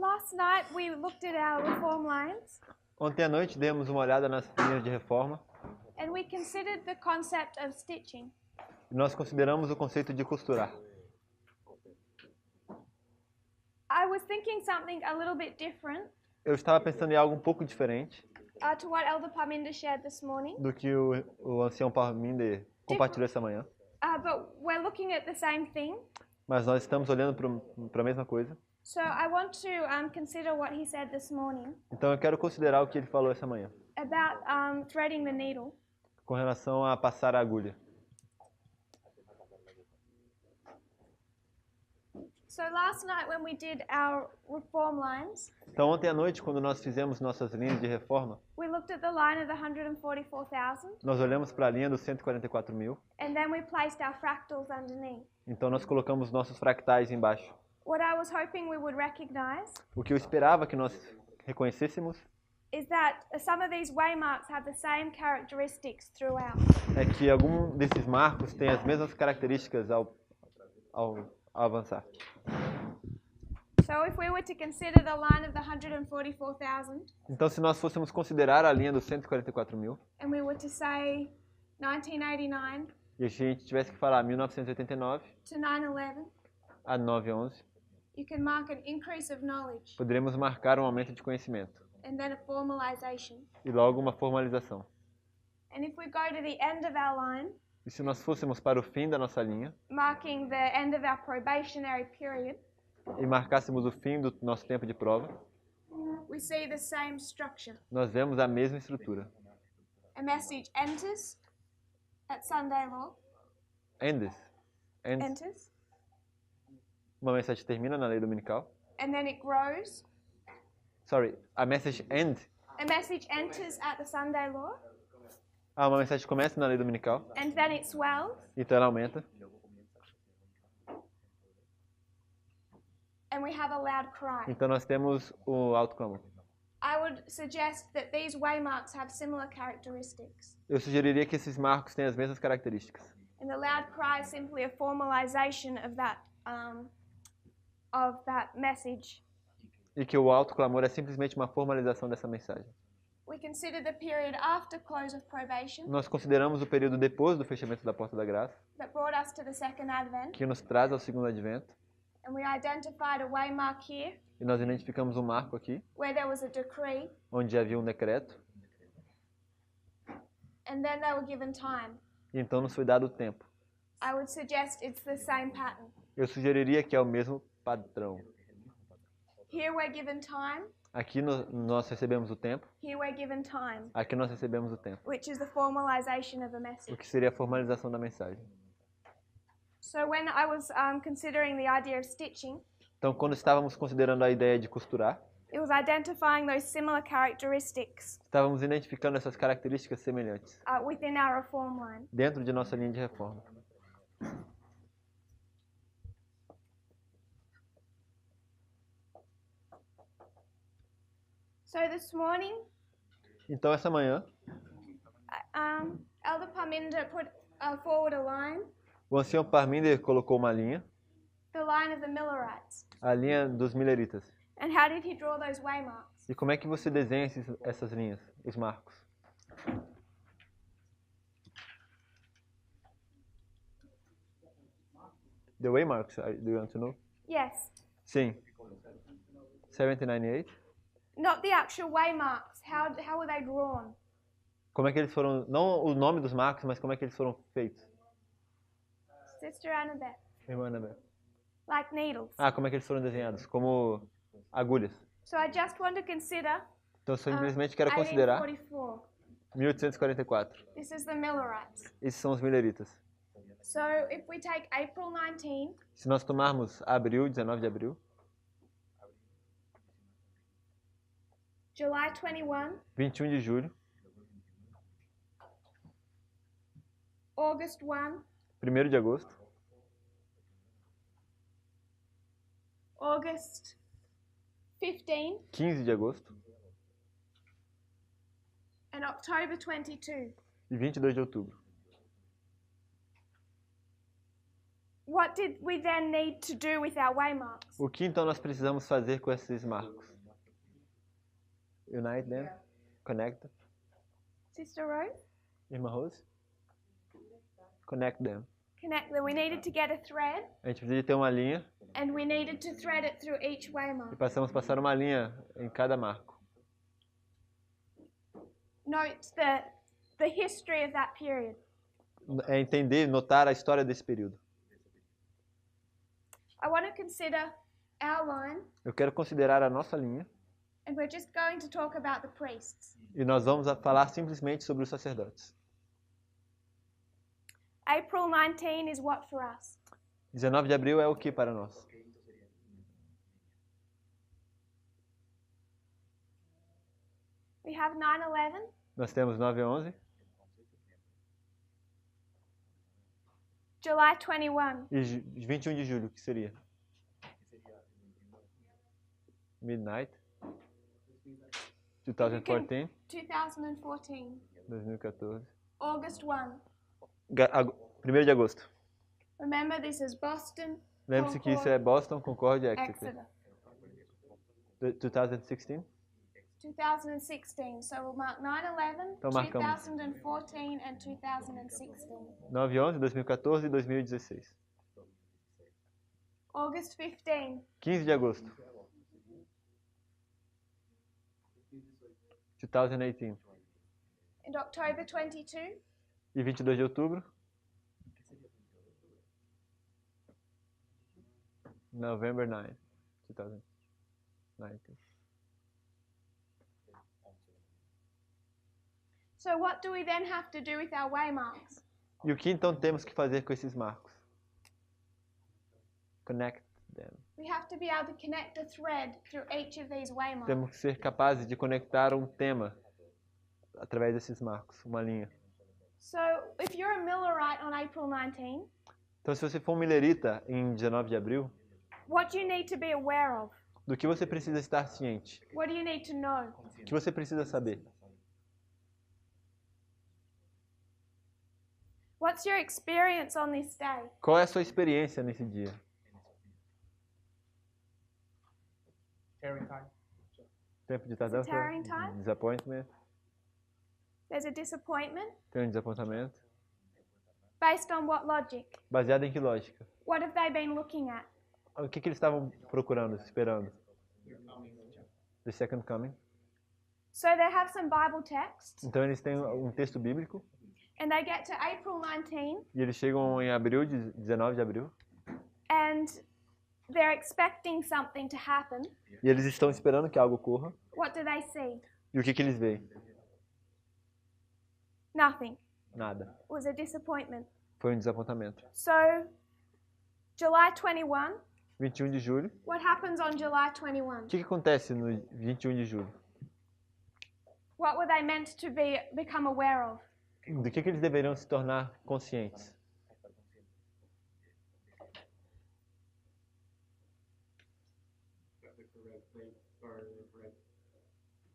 Last night we looked at our reform lines Ontem à noite demos uma olhada nas linhas de reforma and we considered the concept of stitching. e nós consideramos o conceito de costurar. I was thinking something a little bit different Eu estava pensando em algo um pouco diferente to what Elder Parminder shared this morning, do que o ancião Parminder compartilhou essa manhã, but we're looking at the same thing. mas nós estamos olhando para a mesma coisa. So I want to consider what he said this morning Então eu quero considerar o que ele falou essa manhã, about threading the needle. com relação a passar a agulha. So last night when we did our reform lines, Então ontem à noite, quando nós fizemos nossas linhas de reforma, we looked at the line of the 144,000 nós olhamos para a linha dos 144 mil, and then we placed our fractals underneath. então nós colocamos nossos fractais embaixo. What I was hoping we would recognize O que eu esperava que nós reconhecêssemos is that some of these waymarks have the same characteristics throughout. é que algum desses marcos tem as mesmas características ao avançar. So if we were to consider the line of the 144,000 Então, se nós fôssemos considerar a linha dos 144 mil, and we were to say 1989 e a gente tivesse que falar 1989 to 9/11, a 9/11, you can mark an increase of knowledge poderíamos marcar um aumento de conhecimento and then a formalization. e logo uma formalização. And if we go to the end of our line, E se nós fôssemos para o fim da nossa linha marking the end of our probationary period, e marcássemos o fim do nosso tempo de prova, we see the same structure. nós vemos a mesma estrutura. A message enters at Sunday law, Ends. enters, Uma mensagem termina na lei dominical. and then it grows. Sorry, a message end. A message enters at the Sunday law, Uma mensagem começa na lei dominical, and then it swells, então ela aumenta. and we have a loud cry. Então nós temos o alto clamor. I would suggest that these waymarks have similar characteristics. Eu sugeriria que esses marcos tenham as mesmas características. And the loud cry is simply a formalization of that message. E que o alto clamor é simplesmente uma formalização dessa mensagem. We consider the period after close of probation Nós consideramos o período depois do fechamento da porta da graça, that brought us to the second advent, que nos traz ao segundo advento, and we identified a waymark here e nós identificamos um marco aqui, where there was a decree, onde havia um decreto, and then they were given time. e então nos foi dado o tempo. I would suggest it's the same pattern. Eu sugeriria que é o mesmo padrão. Here we're given time, Aqui nós recebemos o tempo, here we're given time, aqui nós recebemos o tempo, which is the formalization of a o message. que seria a formalização da mensagem. So when I was considering the idea of stitching, Então, quando estávamos considerando a ideia de costurar, it was identifying those similar characteristics estávamos identificando essas características semelhantes within our reform line. dentro de nossa linha de reforma. So this morning, Então, essa manhã, Elder Parminder put forward a line, o ancião Parminder colocou uma linha, the line of the Millerites. a linha dos mileritas. And how did he draw those waymarks? E como é que você desenha essas linhas, os marcos? The waymarks, do you want to know? Yes. Sim. 798. Not the actual waymarks. How were they drawn? Como é que eles foram, não o nome dos marcos, mas como é que eles foram feitos? Sister Annabeth. Irmã Anabel. Like needles. Como é que eles foram desenhados? Como agulhas. So I just want to consider Então, eu simplesmente quero considerar 1844. 1844. This is the Millerites. Esses são os mileritas. So if we take April 19, Se nós tomarmos abril, 19 de abril, July 21, 21 de julho, August 1, 1º de agosto, August 15, 15 de agosto and October 22. e 22 de outubro. What did we then need to do with our waymarks? O que então nós precisamos fazer com esses marcos? Unite them, connect, Sister Rose? Irmã Rose? Connect them. Connect them. We needed to get a thread, A gente precisa ter uma linha and we needed to thread it through each e waymark. passamos a passar uma linha em cada marco. Note the history of that period. É entender, notar a história desse período. I want to consider our line, Eu quero considerar a nossa linha and we're just going to talk about the priests. e nós vamos falar simplesmente sobre os sacerdotes. April 19 is what for us? 19 de abril é o que para nós? We have 9/11, Nós temos 9/11 July 21, e 21 de julho, que seria? Midnight 2014, 2014, 2014. August 1. 1º de agosto. Remember, this is Boston, Lembre-se que isso é Boston, Concord e Exeter. Exeter. 2016. 2016. So we'll mark 9/11, Então marcamos. 2014, and 2016. 9/11, 2014 e 2016. August 15, 15 de agosto. 2018. and October 22, E 22 de outubro. November 9, 2019. So what do we then have to do with our waymarks? E o que então temos que fazer com esses marcos? Connect them. We have to be able to connect a thread through each of these waymarks. Temos que ser capazes de conectar um tema através desses marcos, uma linha. So if you're a Millerite on April 19, Então, se você for um milerita em 19 de abril, what do you need to be aware of? do que você precisa estar ciente? What do you need to know? O que você precisa saber? What's your experience on this day? Qual é a sua experiência nesse dia? Tempo de tardança? Tarrying time? Disappointment? There's a disappointment. Tem um desapontamento? Based on what logic? Baseado em que lógica? What have they been looking at? O que eles estavam procurando, esperando? The second coming. So they have some Bible texts, Então eles têm um texto bíblico and they get to April 19, e eles chegam em abril, 19 de abril, and they're expecting something to happen. e eles estão esperando que algo ocorra. What do they see? E o que eles veem? Nothing. Nada. It was a disappointment. Foi um desapontamento. So, July 21, 21 de julho. what happens on July O 21? que acontece no 21 de julho? What were they meant to become aware of? Do que eles deveriam se tornar conscientes?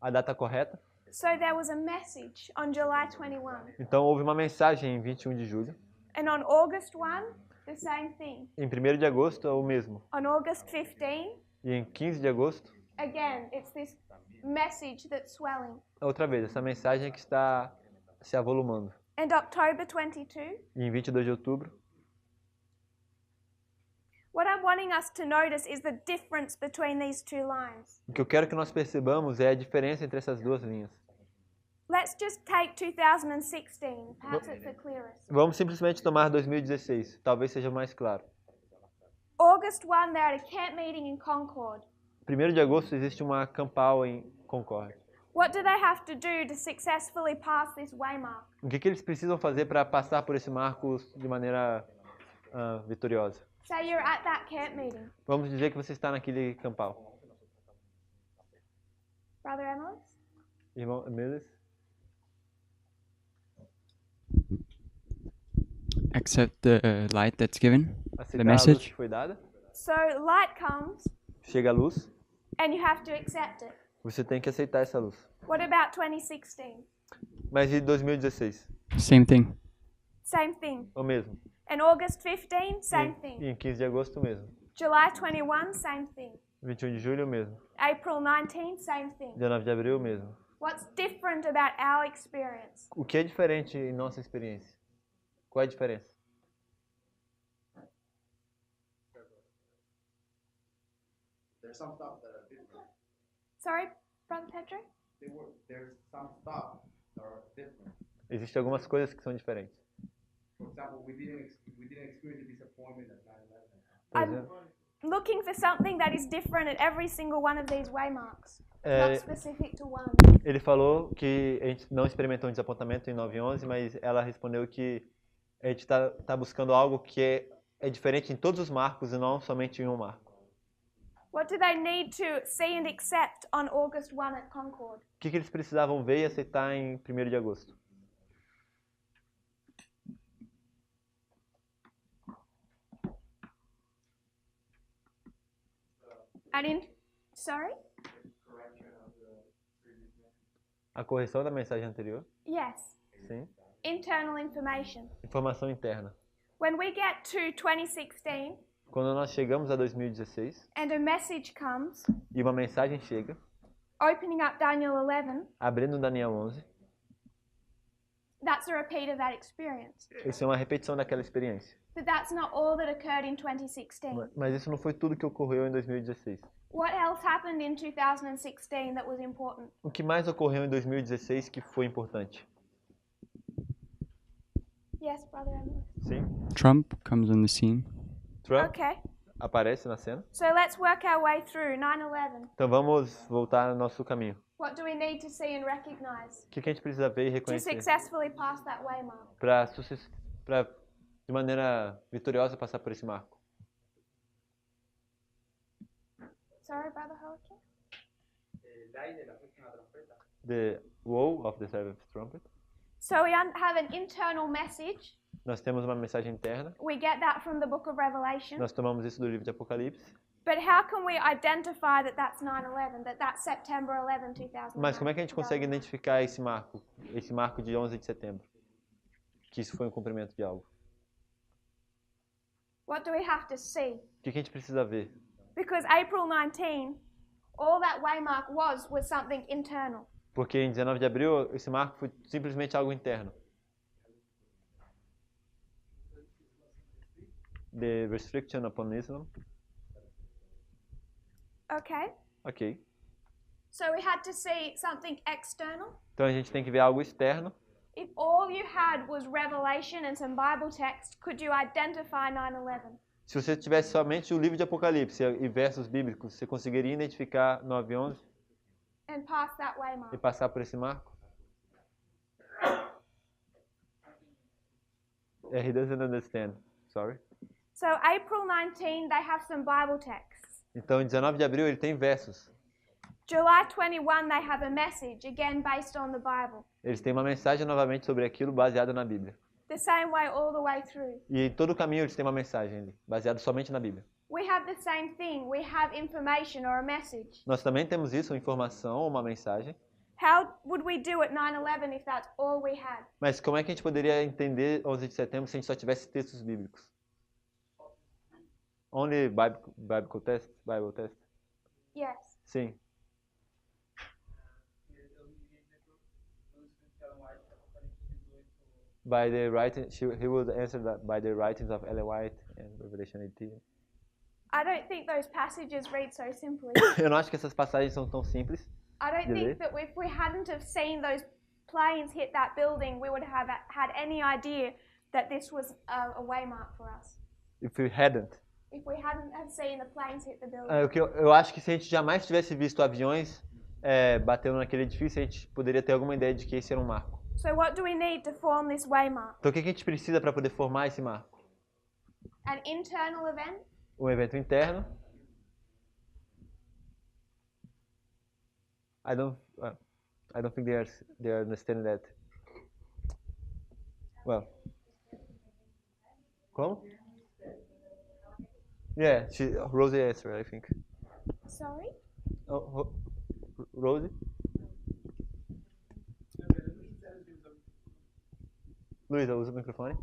A data correta? So there was a message on July 21. Então houve uma mensagem em 21 de julho. And on August 1, the same thing. Em 1º de agosto é o mesmo. On August 15, E em 15 de agosto, again, it's this message that's swelling. outra vez, essa mensagem que está se avolumando. And October 22, E em 22 de outubro, what I'm wanting us to notice is the difference between these two lines. o que eu quero que nós percebamos é a diferença entre essas duas linhas. Let's just take 2016. Perhaps it's the clearest. Vamos simplesmente tomar 2016, talvez seja mais claro. August 1, they're at a camp meeting in Concord. 1º de agosto existe uma campal em Concord. What do they have to do to successfully pass this waymark? O que eles precisam fazer para passar por esse marco de maneira vitoriosa? Say you're at that camp meeting. Vamos dizer que você está naquele campal. Brother Emily? Irmão Emilis? Accept the light that's given, the Aceitar a luz message. que foi dada. So light comes Chega a luz, and you have to accept it. você tem que aceitar essa luz. What about 2016? Mas e 2016? Same thing. Same thing. O mesmo. And August 15, same E thing. em 15 de agosto mesmo. July 21, same thing. 21 de julho mesmo. April 19, same thing. 19 de abril mesmo. What's different about our experience? O que é diferente em nossa experiência? Qual é a diferença? There's some stuff that are different. Sorry, Brother Pedro? There's some stuff that are different. Existem algumas coisas que são diferentes. For example, we didn't experience the disappointment at 9/11. Por I'm exemplo, looking for something that is different at every single one of these waymarks. É, Not specific to one. ele falou que a gente não experimentou um desapontamento em 9/11, mas ela respondeu que a gente está buscando algo que é diferente em todos os marcos e não somente em um marco. What do they need to see and accept on August 1 at Concord? O que eles precisavam ver e aceitar em 1º de agosto? Sorry? A correção da mensagem anterior? Yes. Sim. Internal information. Informação interna. When we get to 2016 Quando nós chegamos a 2016 and a message comes, e uma mensagem chega, opening up Daniel 11, abrindo Daniel 11, that's a repeat of that experience. isso é uma repetição daquela experiência. But that's not all that occurred in 2016. Mas isso não foi tudo que ocorreu em 2016. What else happened in 2016 that was important? O que mais ocorreu em 2016 que foi importante? Yes, Brother Emily. Sim. Trump comes on the scene. Trump Okay. aparece na cena. So let's work our way through 9/11. Então vamos voltar no nosso caminho. What do we need to see and recognize O que a gente precisa ver e to reconhecer successfully pass that waymark? para de maneira vitoriosa passar por esse marco? Sorry, Brother Joaquin? The woe of the seventh trumpet. So we have an internal message. Nós temos uma mensagem interna. We get that from the book of Revelation. Nós tomamos isso do livro de Apocalipse. But how can we identify that that's 9/11, that that's September 11, 2001? Mas como é que a gente consegue identificar esse marco de 11 de setembro? Que isso foi um cumprimento de algo. What do we have to see? O que a gente precisa ver? Because April 19, all that waymark was something internal. Porque em 19 de abril esse marco foi simplesmente algo interno. The restriction upon Islam. Okay. Ok. So we had to see something external. Então a gente tem que ver algo externo. If all you had was Revelation and some Bible text, could you identify 9/11? Se você tivesse somente o livro de Apocalipse e versos bíblicos, você conseguiria identificar 9/11 And pass that e waymark? passar por esse marco? He doesn't understand. Sorry. So April 19, they have some Bible texts. Então, em 19 de abril ele tem versos. July 21, they have a message, again based on the Bible. Eles têm uma mensagem novamente sobre aquilo baseada na Bíblia. The same way all the way through. E em todo o caminho eles têm uma mensagem ali, baseada somente na Bíblia. We have the same thing. We have information or a message. Nós também temos isso, uma informação, uma mensagem. How would we do at 9/11 if that's all we had? Mas como é que a gente poderia entender 11 de setembro se a gente só tivesse textos bíblicos? Only Bible test? Bible test? Yes. Sim. By the writing, he would answer that by the writings of Ellen White and Revelation 18. I don't think those passages read so simply. Eu não acho que essas passagens são tão simples. I don't Really? think that if we hadn't have seen those planes hit that building, we would have had any idea that this was a waymark for us. If we hadn't. If we hadn't have seen the planes hit the building. Eu acho que se a gente jamais tivesse visto aviões batendo naquele edifício, a gente poderia ter alguma ideia de que esse era um marco. So what do we need to form this waymark? Então o que a gente precisa para poder formar esse marco? An internal event, Um evento interno. I don't think they are understanding that. Well. Como? Yeah, Rosie answered, I think. sorry? Oh, Rosie? Luísa, usa o microfone.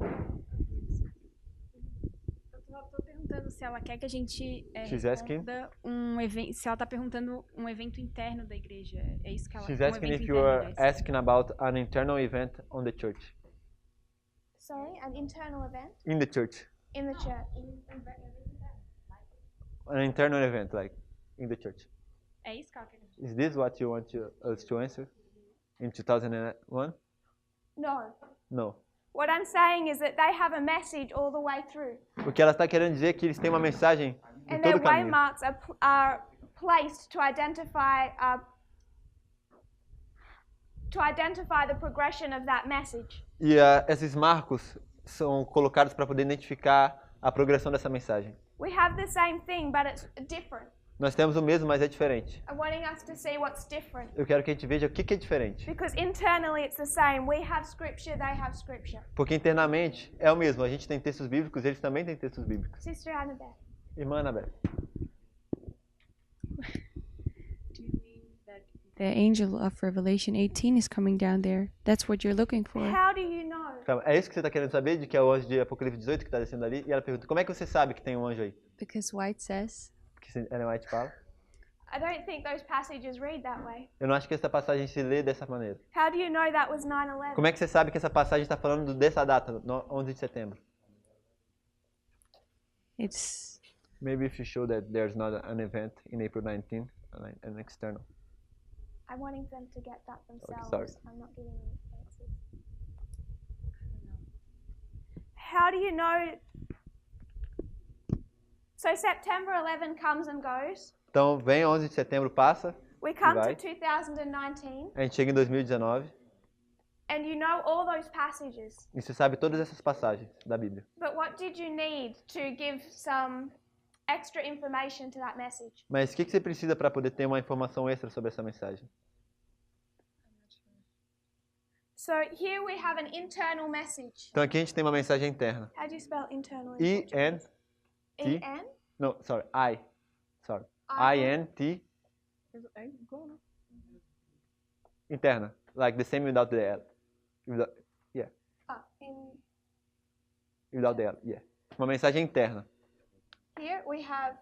perguntando se ela quer que a gente She's asking. responda um evento, se ela tá perguntando um evento interno da igreja. É isso que ela She's um asking evento if you interno are da asking about an internal event on the church. Sorry, an internal event In the church. in the church. An internal event, like, in the church. É isso que ela quer. Is this what you want us to answer? In 2001? No. No. What I'm saying is that they have a message all the way through, O que ela está querendo dizer é que eles têm uma mensagem em and todo their o caminho. waymarks are placed to identify the progression of that message. E esses marcos são colocados para poder identificar a progressão dessa mensagem. We have the same thing, but it's different. Nós temos o mesmo, mas é diferente. I'm wanting us to see what's different. Eu quero que a gente veja o que é diferente. Because internally it's the same. We have scripture, they have scripture. Porque internamente é o mesmo. A gente tem textos bíblicos, eles também têm textos bíblicos. Sister Annabelle. Irmã Anabelle. Do you mean that the angel of Revelation 18 is coming down there? That's what you're looking for. How do you know? Calma, é isso que você está querendo saber? De que é o anjo de Apocalipse 18 que está descendo ali? E ela pergunta, como é que você sabe que tem um anjo aí? Because White says. Porque Ellen White fala. I don't think those passages read that way. Eu não acho que essa passagem se lê dessa maneira. How do you know that was 9/11? Como é que você sabe que essa passagem está falando dessa data, 11 de setembro? It's Maybe if you show that there's not an event in April 19, an external. I'm wanting them to get that themselves. sorry. I'm not giving them answers. How do you know? So September 11 comes and goes. Então, vem 11 de setembro, passa, We come Vai. to 2019, a gente chega em 2019 and you know all those passages. e você sabe todas essas passagens da Bíblia. But what did you need to give some extra information to that message? Mas o que você precisa para poder ter uma informação extra sobre essa mensagem? So here we have an internal message. Então, aqui a gente tem uma mensagem interna. How do you spell internal? in Portuguese? I-N, E-N? no, sorry, I, sorry, I- I-N-T, interna, like the same without the L. Without the L, yeah. Uma mensagem interna, Here we have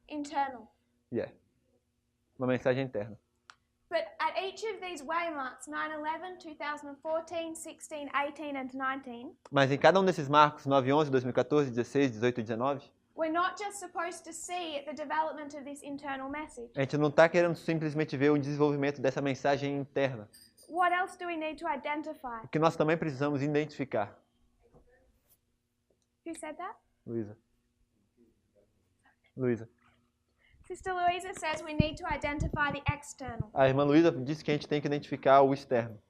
internal. yeah. Uma mensagem interna. But at each of these waymarks, 9/11, 2014, 16, 18 and 19, Mas em cada um desses marcos, 9, 11, 2014, 16, 18 e 19, we're not just supposed to see the development of this internal message. a gente não está querendo simplesmente ver o desenvolvimento dessa mensagem interna. What else do we need to identify? O que nós também precisamos identificar. Who said that? Luísa. Luísa. Sister Louisa says we need to identify the external. A irmã Luísa disse que a gente tem que identificar o externo.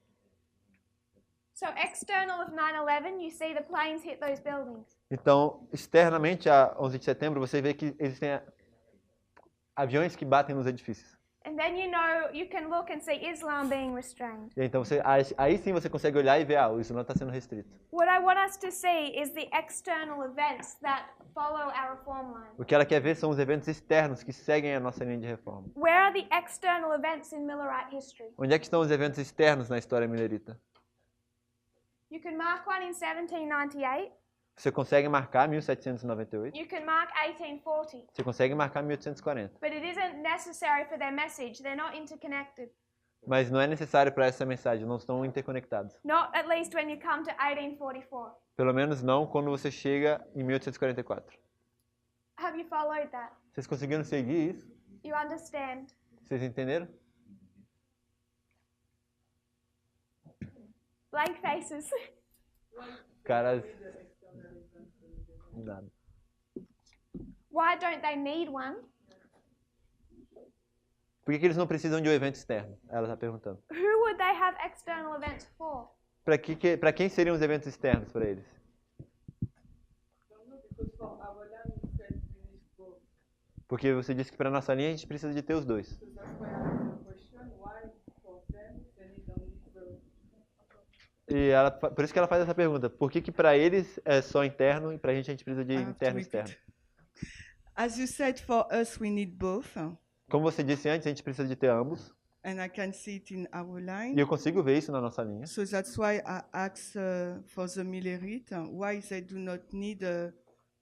So external of 9/11, you see the planes hit those buildings. Então, externamente, a 11 de setembro, você vê que existem aviões que batem nos edifícios. And then you can look and see Islam being restrained. E então, aí sim você consegue olhar e ver, o Islã está sendo restrito. What I want us to see is the external events that follow our reform line. O que ela quer ver são os eventos externos que seguem a nossa linha de reforma. Where are the external events in Millerite history? Onde é que estão os eventos externos na história milerita? You can mark one in 1798. Você consegue marcar 1798, You can mark 1840. você consegue marcar 1840. But it isn't necessary for their message. They're not interconnected. Mas não é necessário para essa mensagem, não estão interconectados. Not at least when you come to 1844. Pelo menos não quando você chega em 1844. Have you followed that? Vocês conseguiram seguir isso? You understand? Vocês entenderam? Blank faces. Caras... Nada. Why don't they need one? Por que eles não precisam de um evento externo? Ela está perguntando. Who would they have external events for? Para quem seriam os eventos externos para eles? Porque você disse que para nossa linha a gente precisa de ter os dois. E ela, por isso que ela faz essa pergunta. Por que para eles é só interno e para a gente precisa de interno e externo? As you said, for us we need both. Como você disse antes, a gente precisa de ter ambos. And I can see it in our E line. eu consigo ver isso na nossa linha. So that's why I asked for the Millerite why they do not need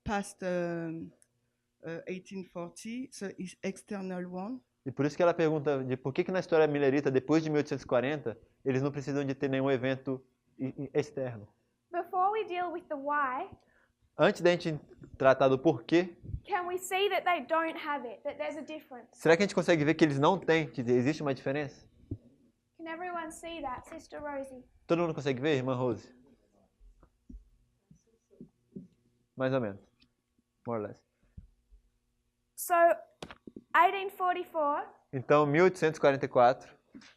past 1840, the external one. E por isso que ela pergunta de por que na história millerita, depois de 1840, eles não precisam de ter nenhum evento externo. Before we deal with the why, Antes da gente tratar do porquê, can we see that they don't have it, that there's a difference? será que a gente consegue ver que eles não têm, que existe uma diferença? Can everyone see that, Sister Rosie? Todo mundo consegue ver, irmã Rose? Mais ou menos. More or less. So, 1844 Então, 1844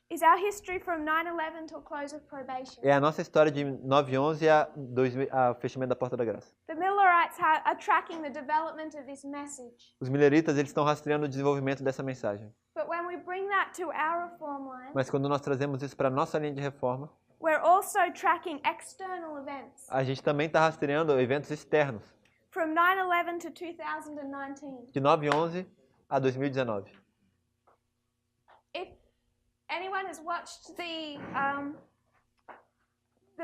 is our history from 9/11 till close of probation. é a nossa história de 9/11 a fechamento da Porta da Graça. The Millerites are tracking the development of this message. Os milleritas, eles estão rastreando o desenvolvimento dessa mensagem. But when we bring that to our reform line, Mas quando nós trazemos isso para a nossa linha de reforma, we're also tracking external events a gente também está rastreando eventos externos, from 9/11 to 2019. de 9/11 a 2019. If anyone has watched the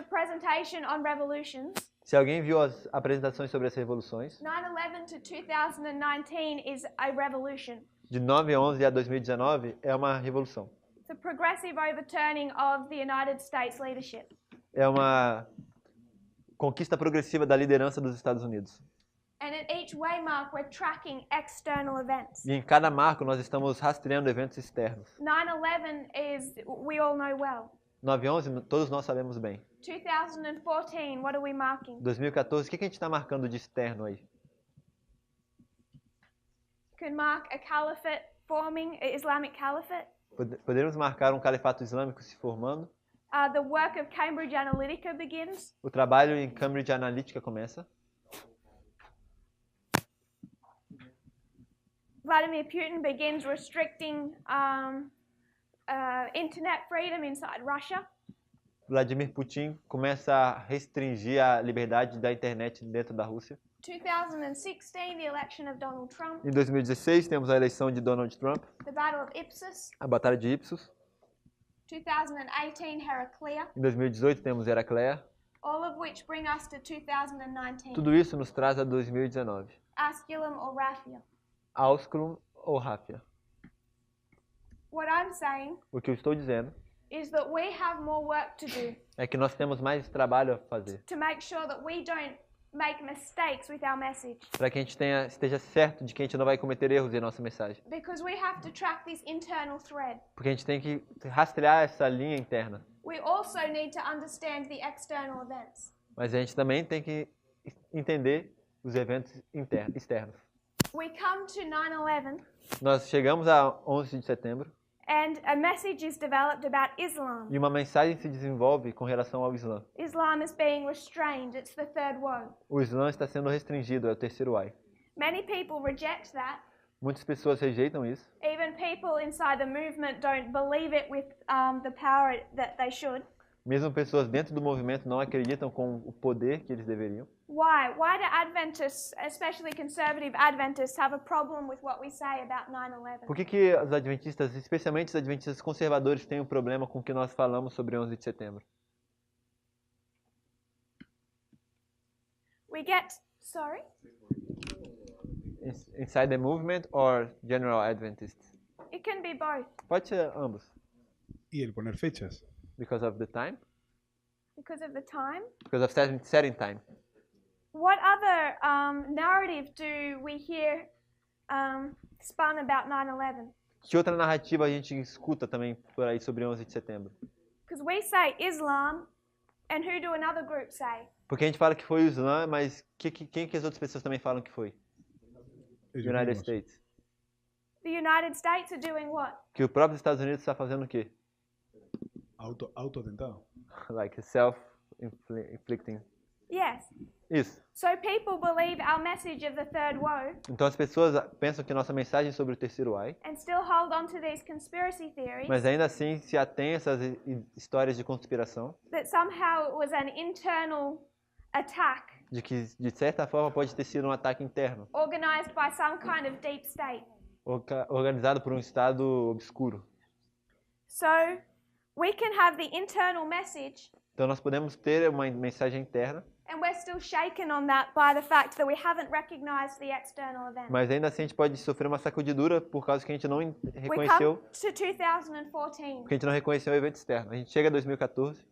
presentation on revolutions, Se alguém viu as apresentações sobre as revoluções, 9/11 to 2019 is a revolution. de 9/11 a 2019 é uma revolução. It's a progressive overturning of the United States leadership. É uma conquista progressiva da liderança dos Estados Unidos. And at each waymark, we're tracking external events. E em cada marco nós estamos rastreando eventos externos. 9/11 is, we all know well. 9/11 todos nós sabemos bem. 2014, what are we marking? 2014, o que a gente está marcando de externo aí? You can mark a caliphate forming, Islamic caliphate. Poderíamos marcar um califato islâmico se formando. The work of Cambridge Analytica begins. O trabalho em Cambridge Analytica começa. Vladimir Putin begins restricting internet freedom inside Russia. Vladimir Putin começa a restringir a liberdade da internet dentro da Rússia. 2016, the election of Donald Trump. Em 2016 temos a eleição de Donald Trump, The Battle of Ipsus. a Batalha de Ipsos. 2018, Heraclea. Em 2018 temos Heraclea. All of which bring us to 2019. Tudo isso nos traz a 2019. Asculum or Raphia. Ausculum ou Ráfia. What I'm saying O que eu estou dizendo is that we have more work to do é que nós temos mais trabalho a fazer to make sure that we don't make mistakes with our message. para que a gente esteja certo de que a gente não vai cometer erros em nossa mensagem. Because we have to track this internal thread. Porque a gente tem que rastrear essa linha interna. We also need to understand the external events. Mas a gente também tem que entender os eventos externos. We come to 9/11 Nós chegamos a 11 de setembro and a message is developed about Islam. e uma mensagem se desenvolve com relação ao Islã. Islam is being restrained. It's the third woe. O Islã está sendo restringido, é o terceiro ai. Many people reject that. Muitas pessoas rejeitam isso. Even people inside the movement don't believe it with the power that they should. Mesmo pessoas dentro do movimento não acreditam com o poder que eles deveriam. Why? Why do Adventists, especially conservative Adventists, have a problem with what we say about 9/11? Por que os adventistas, especialmente os adventistas conservadores, têm um problema com o que nós falamos sobre 11 de setembro? We get, sorry? Inside the movement or general Adventists? It can be both. Pode ser ambos. Y el poner fechas. Because of the time? Because of the time. Because of setting time. What other narrative do we hear spun about 9/11? Que outra narrativa a gente escuta também por aí sobre 11 de setembro? Because we say Islam, and who do another group say? Porque a gente fala que foi o Islã, mas quem que as outras pessoas também falam que foi? Ellos United mismos. States. The United States are doing what? Que o próprio Estados Unidos está fazendo o quê? Autoatentado. Like self-inflicting. Yes. Isso. So people believe our message of the third woe Então as pessoas pensam que nossa mensagem é sobre o terceiro ai, and still hold on to these conspiracy theories mas ainda assim se atém a essas histórias de conspiração, that somehow it was an internal attack de que de certa forma pode ter sido um ataque interno, organized by some kind of deep state. organizado por um estado obscuro. So we can have the internal message Então nós podemos ter uma mensagem interna And we're still shaken on that by the fact that we haven't recognized the external event. Mas ainda assim a gente pode sofrer uma sacudidura por causa que a gente não We come reconheceu, to 2014. porque a gente não reconheceu o evento externo. A gente chega a 2014,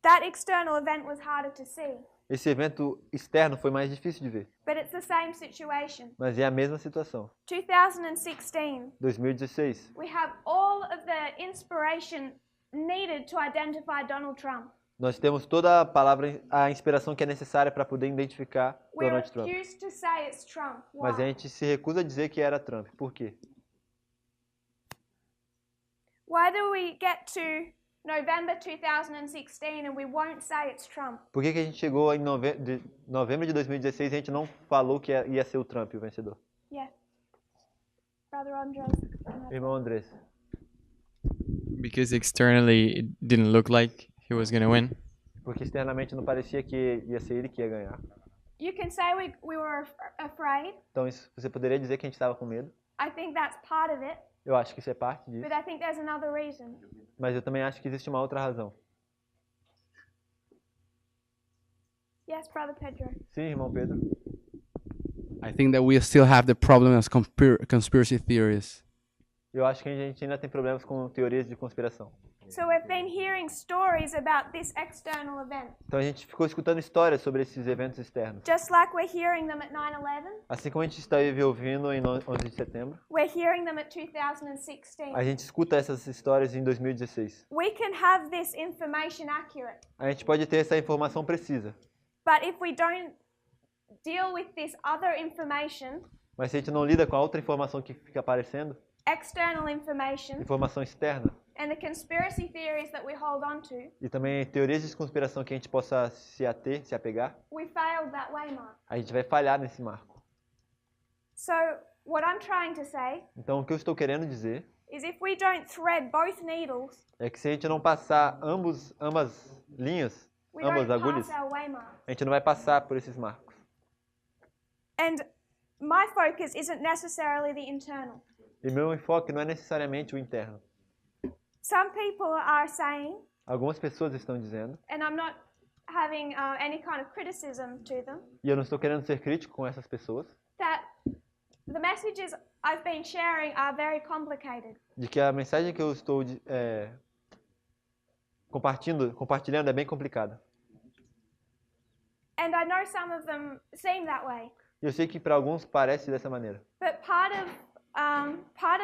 That external event was harder to see, esse evento externo foi mais difícil de ver, but it's the same situation. mas é a mesma situação. 2016, 2016, we have all of the inspiration needed to identify Donald Trump. nós temos toda a palavra, a inspiração que é necessária para poder identificar We Donald Trump. refuse to say it's Trump. Mas a Why? gente se recusa a dizer que era Trump. Por quê? Why do we get to November 2016 and we won't say it's Trump? Por que que a gente chegou em novembro de 2016 e a gente não falou que ia ser o Trump o vencedor? Yeah. Brother Andres. Irmão Andrés, Because externally it didn't look like he was gonna win. porque externamente não parecia que ia ser ele que ia ganhar. You can say we were afraid. Então você poderia dizer que a gente estava com medo. I think that's part of it. Eu acho que isso é parte disso. But I think there's another reason. Mas eu também acho que existe uma outra razão. Yes, Brother Pedro. Sim, irmão Pedro. I think that we still have the problem as conspiracy theories. Eu acho que a gente ainda tem problemas com teorias de conspiração. So we've been hearing stories about this external event, Então a gente ficou escutando histórias sobre esses eventos externos. just like we're hearing them at 9/11. Assim como a gente esteve ouvindo em 11 de setembro, We're hearing them at 2016. a gente escuta essas histórias em 2016. We can have this information accurate, A gente pode ter essa informação precisa, but if we don't deal with this other information, mas se a gente não lida com a outra informação que fica aparecendo, external information, informação externa, and the conspiracy theories that we hold on to, e também teorias de conspiração que a gente possa se ater, se apegar, we failed that way, Mark. a gente vai falhar nesse marco. So what I'm trying to say Então o que eu estou querendo dizer is if we don't thread both needles, é que se a gente não passar ambas linhas, we ambas don't agulhas, pass our way, Mark. a gente não vai passar por esses marcos. And my focus isn't necessarily the internal. E meu enfoque não é necessariamente o interno. Some people are saying, Algumas pessoas estão dizendo, and I'm not having any kind of criticism to them, e eu não estou querendo ser crítico com essas pessoas, that the messages I've been sharing are very complicated. de que a mensagem que eu estou compartilhando é bem complicada. And I know some of them seem that way. E eu sei que para alguns parece dessa maneira, But part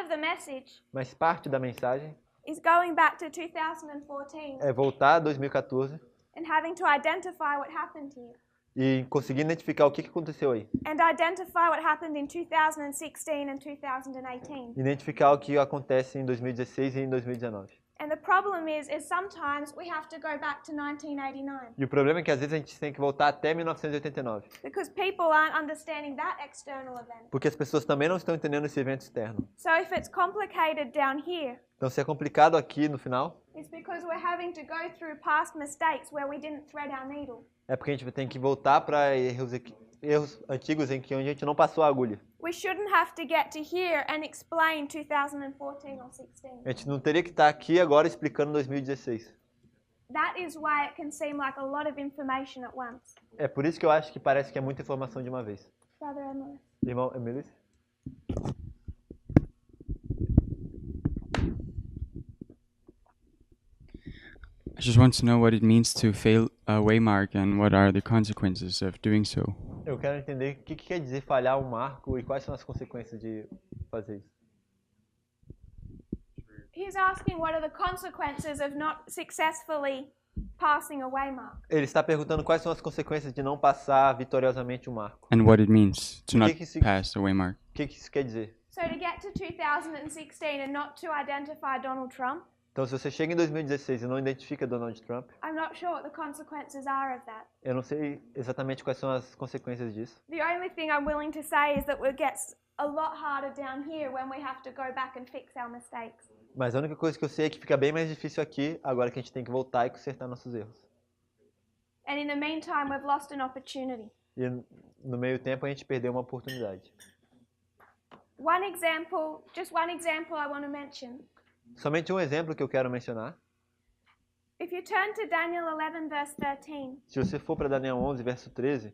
of the message mas parte da mensagem is going back to 2014 é voltar a 2014 and having to identify what happened here. e conseguir identificar o que aconteceu aí. And identify what happened in 2016 and 2018. Identificar o que acontece em 2016 e em 2019. And the problem is sometimes we have to go back to 1989 E o problema é que às vezes a gente tem que voltar até 1989, because people aren't understanding that external event. porque as pessoas também não estão entendendo esse evento externo. So if it's complicated down here, Então se é complicado aqui no final, it's because we're having to go through past mistakes where we didn't thread our needle. é porque a gente tem que voltar para erros antigos onde a gente não passou a agulha. We shouldn't have to get to here and explain 2014 or 16. A gente não teria que estar aqui agora explicando 2016. That is why it can seem like a lot of information at once. É por isso que eu acho que parece que é muita informação de uma vez. Brother Emily. Irmão Emilis? I just want to know what it means to fail a waymark and what are the consequences of doing so. Eu quero entender o que quer dizer falhar um marco e quais são as consequências de fazer isso. He's asking what are the consequences of not successfully passing a waymark. Ele está perguntando quais são as consequências de não passar vitoriosamente o marco. And what it means to O not que isso- pass the waymark. O que isso quer dizer? So to get to 2016 and not to identify Donald Trump, Então, se você chega em 2016 e não identifica Donald Trump, I'm not sure what the consequences are of that. eu não sei exatamente quais são as consequências disso. The only thing I'm willing to say is that it gets a lot harder down here when we have to go back and fix our mistakes. Mas a única coisa que eu sei é que fica bem mais difícil aqui, agora que a gente tem que voltar e consertar nossos erros. And in the meantime, we've lost an opportunity. E no meio tempo a gente perdeu uma oportunidade. Just one example I want to mention. Somente um exemplo que eu quero mencionar. If you turn to Daniel 11, verse 13, Se você for para Daniel 11, verso 13,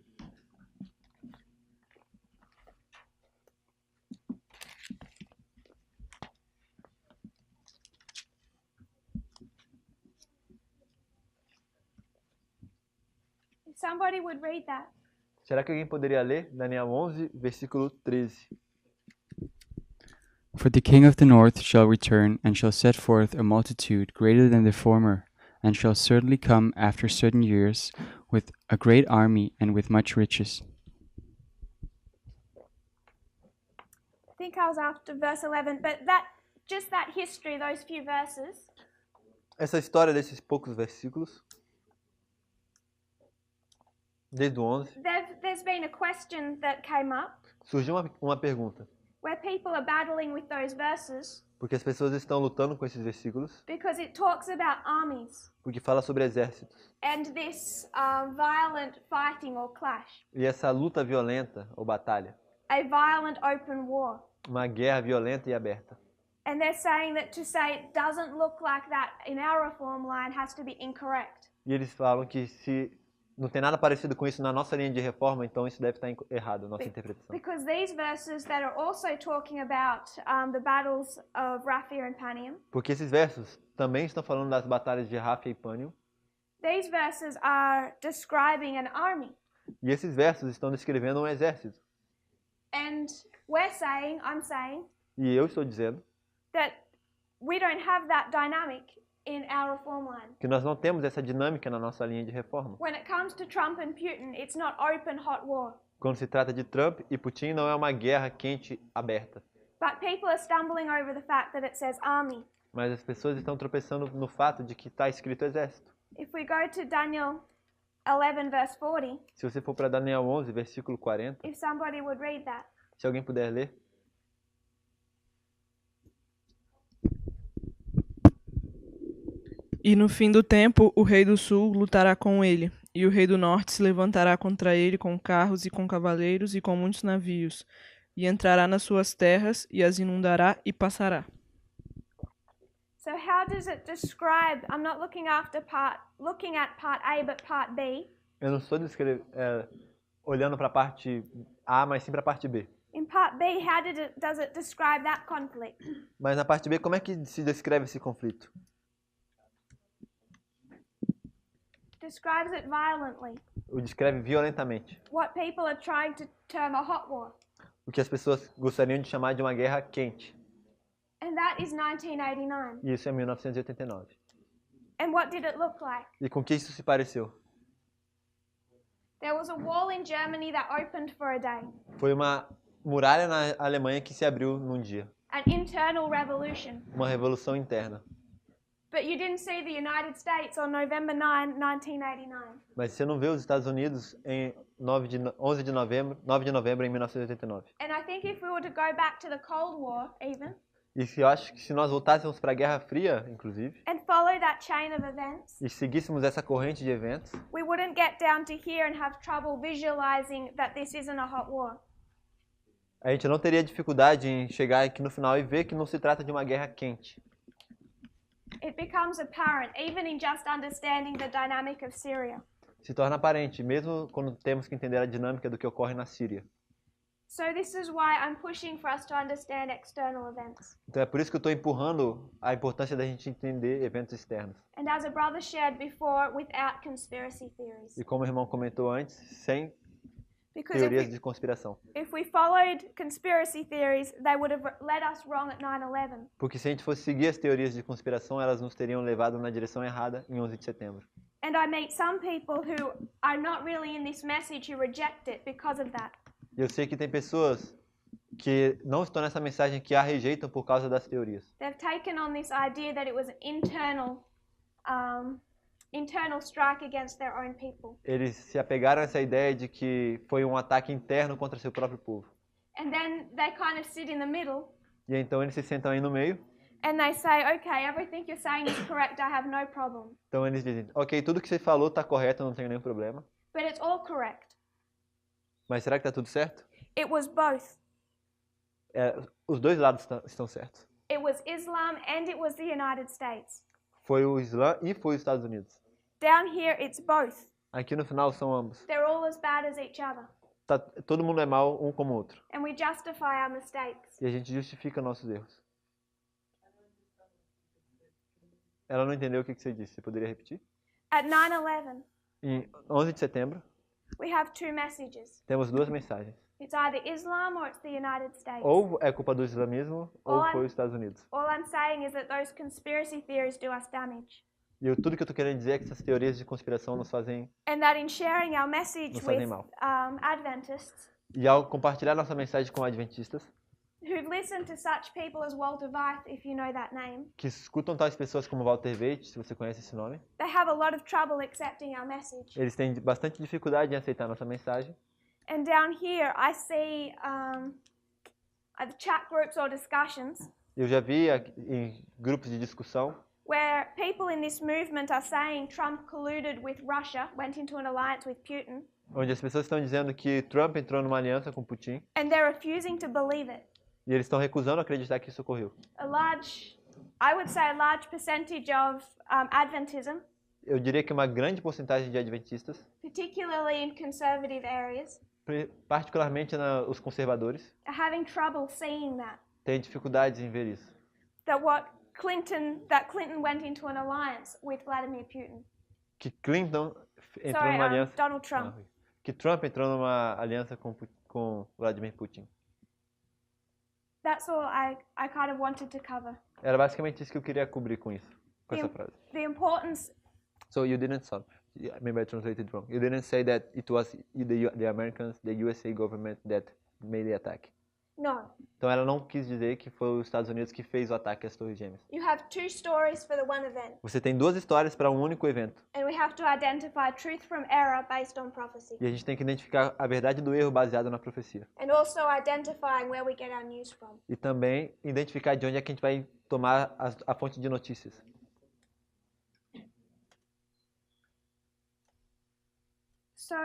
if somebody would read that. será que alguém poderia ler Daniel 11, versículo 13? For the king of the north shall return, and shall set forth a multitude greater than the former, and shall certainly come after certain years, with a great army and with much riches. I think I was after verse 11, but that just that history, those few verses, Essa história desses poucos versículos, desde o 11, there's been a question that came up surgiu uma pergunta. where people are battling with those verses Porque as pessoas estão lutando com esses versículos, because it talks about armies porque fala sobre exércitos. and this violent fighting or clash, E essa luta violenta, ou batalha, a violent open war. uma guerra violenta e aberta. And they're saying that to say it doesn't look like that in our reform line has to be incorrect. E eles falam que se não tem nada parecido com isso na nossa linha de reforma, então isso deve estar errado, nossa interpretação. Because these verses that are also talking about the battles of Raphia and Panium, Porque esses versos também estão falando das batalhas de Ráfia e Pânium, these verses are describing an army. e esses versos estão descrevendo um exército. And I'm saying, E eu estou dizendo that we don't have that dynamic in our reform line. que nós não temos essa dinâmica na nossa linha de reforma. When it comes to Trump and Putin, it's not open hot war. Quando se trata de Trump e Putin, não é uma guerra quente aberta. But people are stumbling over the fact that it says army. Mas as pessoas estão tropeçando no fato de que está escrito exército. If we go to Daniel 11 verse 40, Se você for para Daniel 11, versículo 40, if somebody would read that. se alguém puder ler. E no fim do tempo, o rei do sul lutará com ele, e o rei do norte se levantará contra ele com carros e com cavaleiros e com muitos navios, e entrará nas suas terras e as inundará e passará. So how does it describe? I'm not looking at part A, but part B. Eu não estou olhando para a parte A, mas sim para a parte B. In part B, how does it describe that conflict? Mas na parte B, como é que se descreve esse conflito? Describes it violently. O descreve violentamente. What people are trying to term a hot war. O que as pessoas gostariam de chamar de uma guerra quente. And that is 1989. E isso é 1989. And what did it look like? E com que isso se pareceu? There was a wall in Germany that opened for a day. Foi uma muralha na Alemanha que se abriu num dia. An internal revolution. Uma revolução interna. But you didn't see the United States on November 9, 1989. Mas você não vê os Estados Unidos em 9 de novembro em 1989. And I think if we were to go back to the Cold War even, E eu acho que se nós voltássemos para a Guerra Fria, inclusive, and follow that chain of events, e seguíssemos essa corrente de eventos, we wouldn't get down to here and have trouble visualizing that this isn't a hot war. a gente não teria dificuldade em chegar aqui no final e ver que não se trata de uma guerra quente. It becomes apparent, even in just understanding the dynamic of Syria. Se torna aparente, mesmo quando temos que entender a dinâmica do que ocorre na Síria. So this is why I'm pushing for us to understand external events. Então é por isso que eu estou empurrando a importância da gente entender eventos externos. And as a brother shared before, without conspiracy theories. E como o irmão comentou antes, sem Because teorias de conspiração. if we followed conspiracy theories, they would have led us wrong at 9/11. Porque se a gente fosse seguir as teorias de conspiração, elas nos teriam levado na direção errada em 11 de setembro. And I meet some people who are not really in this message who reject it because of that. E eu sei que tem pessoas que não estão nessa mensagem que a rejeitam por causa das teorias. They've taken on this idea that it was an internal strike against their own people. Eles se apegaram a essa ideia de que foi um ataque interno contra seu próprio povo. And then they kind of sit in the middle E então eles se sentam aí no meio. and they say, okay, everything you're saying is correct, I have no problem. Então eles dizem, ok, tudo que você falou está correto, eu não tenho nenhum problema. But it's all correct. Mas será que está tudo certo? It was both. Os dois lados estão certos. It was Islam and it was the United States. foi o Islã e foi os Estados Unidos. Down here, it's both. Aqui no final são ambos. They're all as bad as each other. Todo mundo é mal um como o outro. And we justify our mistakes. E a gente justifica nossos erros. Ela não entendeu o que você disse. Você poderia repetir? At 9/11, Em 11 de setembro, we have two messages. temos duas mensagens. It's either Islam or it's the United States. Ou é culpa do islamismo, ou Ou foi os Estados Unidos. All I'm saying is that those conspiracy theories do us damage. E tudo que eu tô querendo dizer é que essas teorias de conspiração nos fazem... And that in sharing our message Nos fazem with mal. Adventists E ao compartilhar nossa mensagem com adventistas, who've listened to such people as Walter Weiss, if you know that name, que escutam tais pessoas como Walter Waite, se você conhece esse nome, they have a lot of trouble accepting our message. eles têm bastante dificuldade em aceitar nossa mensagem. And down here, I see chat groups or discussions Eu já vi em grupos de discussão where people in this movement are saying Trump colluded with Russia, went into an alliance with Putin, onde as pessoas estão dizendo que Trump entrou numa aliança com Putin and they're refusing to believe it. e eles estão recusando acreditar que isso ocorreu. I would say a large percentage of Adventism, Eu diria que uma grande porcentagem de adventistas, particularly in conservative areas, particularmente os conservadores, are having trouble seeing têm dificuldades em ver isso. that Clinton went into an alliance with Vladimir Putin. Que Clinton entrou Sorry, numa aliança... Donald Trump. Que Trump entrou numa aliança com Vladimir Putin. That's all I kind of wanted to cover. Era basicamente isso que eu queria cobrir com isso, com essa The, frase. the importance. So you didn't say, maybe I translated wrong. You didn't say that it was the Americans, the USA government that made the attack. No. Então ela não quis dizer que foi os Estados Unidos que fez o ataque às Torres Gêmeas. You have two stories for the one event, Você tem duas histórias para um único evento. and we have to identify truth from error based on prophecy, E a gente tem que identificar a verdade do erro baseado na profecia. and also identifying where we get our news from. E também identificar de onde é que a gente vai tomar a fonte de notícias. So,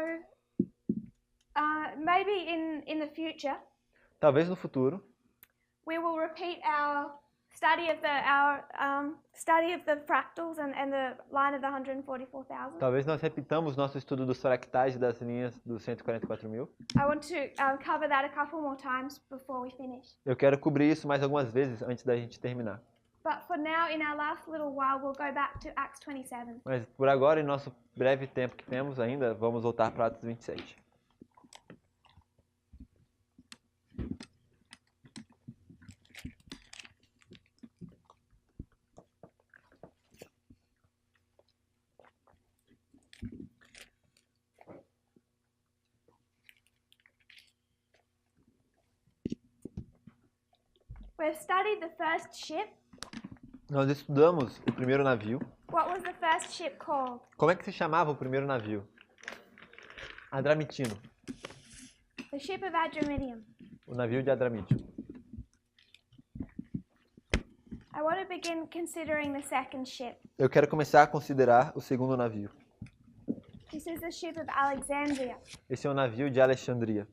maybe in the future, Talvez no futuro we will repeat our study of the fractals and the line of the 144,000. Talvez nós repitamos nosso estudo dos fractais e das linhas dos 144.000. I want to cover that a couple more times before we finish. Eu quero cobrir isso mais algumas vezes antes da gente terminar. But for now, in our last little while, we'll go back to Acts 27. Mas por agora, em nosso breve tempo que temos ainda, vamos voltar para Atos 27. We've studied the first ship. Nós estudamos o primeiro navio. What was the first ship called? Como é que se chamava o primeiro navio? Adramitino. The ship of Adramyttium. O navio de Adramítio. I want to begin considering the second ship. Eu quero começar a considerar o segundo navio. This is the ship of Alexandria. Esse é o navio de Alexandria.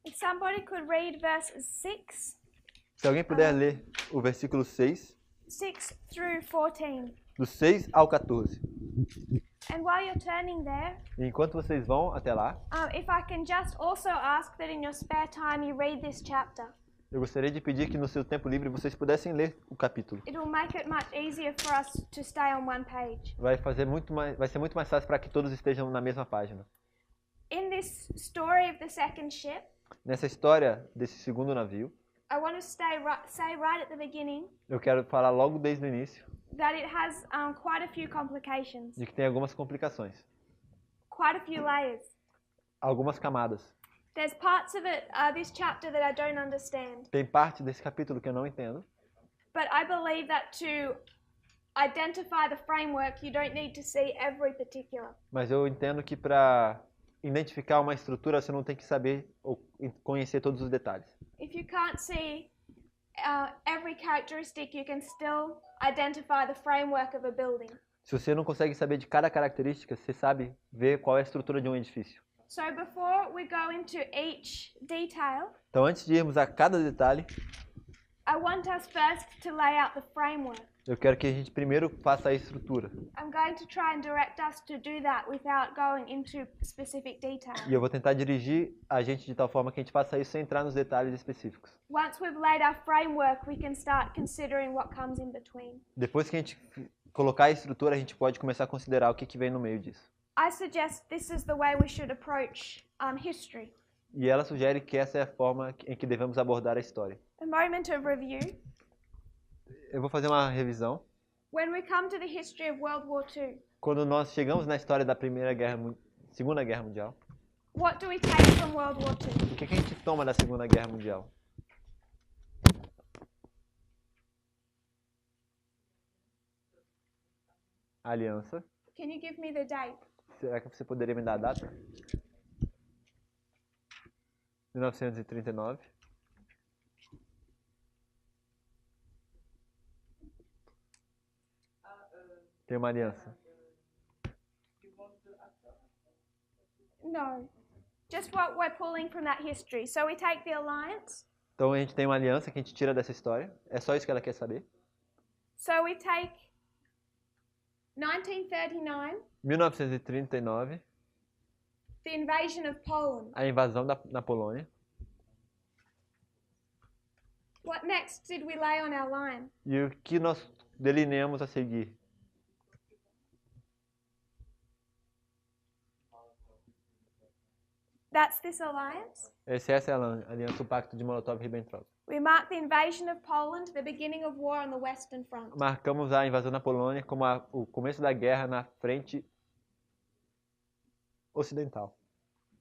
If somebody could read verse 6, Se alguém puder ler o versículo 6, 6 through 14. do 6 ao 14. And while you're turning there, E enquanto vocês vão até lá, if I can just also ask that in your spare time you read this chapter. eu gostaria de pedir que no seu tempo livre vocês pudessem ler o capítulo. It will make it much easier for us to stay on one page. Vai ser muito mais fácil para que todos estejam na mesma página. In this story of the second ship, Nessa história desse segundo navio, I want to say right at the beginning eu quero falar logo desde o início that it has quite a few complications, de que tem algumas complicações, quite a few layers. algumas camadas. There's parts of it, this chapter, that I don't understand. Tem parte desse capítulo que eu não entendo, But I believe that to identify the framework, you don't need to see every particular. mas eu entendo que para identificar uma estrutura você não tem que saber ou conhecer todos os detalhes. If you can't see every characteristic, you can still identify the framework of a building. Se você não consegue saber de cada característica, você sabe ver qual é a estrutura de um edifício. So before we go into each detail, Então, antes de irmos a cada detalhe, I want us first to lay out the framework. eu quero que a gente primeiro faça a estrutura. I'm going to try and direct us to do that without going into specific detail. E eu vou tentar dirigir a gente de tal forma que a gente faça isso sem entrar nos detalhes específicos. Once we've laid our framework, we can start considering what comes in between. Depois que a gente colocar a estrutura, a gente pode começar a considerar o que vem no meio disso. I suggest this is the way we should approach history. E ela sugere que essa é a forma em que devemos abordar a história. A moment of review. Eu vou fazer uma revisão. When we come to the history of World War II, Quando nós chegamos na história da Segunda Guerra Mundial, what do we take from World War II? o que a gente toma da Segunda Guerra Mundial? Aliança. Can you give me the date? Será que você poderia me dar a data? 1939. Tem uma aliança. No. Just what we're pulling from that history. So we take the alliance. Então a gente tem uma aliança que a gente tira dessa história. É só isso que ela quer saber. So we take 1939, 1939, the invasion of Poland. a invasão na Polônia. What next did we lay on our line? E o que nós delineamos a seguir? That's this alliance. Essa é a aliança, o Pacto de Molotov-Ribbentrop. We mark the invasion of Poland, the beginning of war on the Western Front. Marcamos a invasão na Polônia como o começo da guerra na frente ocidental.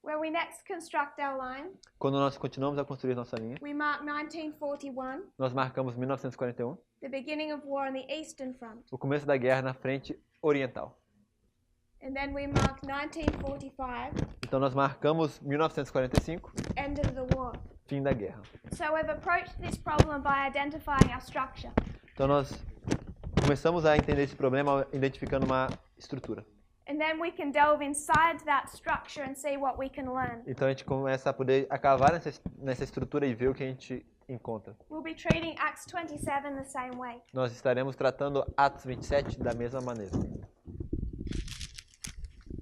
Where we next construct our line, Quando nós continuamos a construir nossa linha, we mark 1941, nós marcamos 1941, the beginning of war on the Eastern Front. o começo da guerra na frente oriental. And then we mark 1945, Então nós marcamos 1945, end of the war. fim da guerra. So we've approached this problem by identifying our structure. Então nós começamos a entender esse problema identificando uma estrutura. And then we can delve inside that structure and see what we can learn. Então a gente começa a poder cavar nessa estrutura e ver o que a gente encontra. We'll be treating Acts 27 the same way. Nós estaremos tratando Atos 27 da mesma maneira.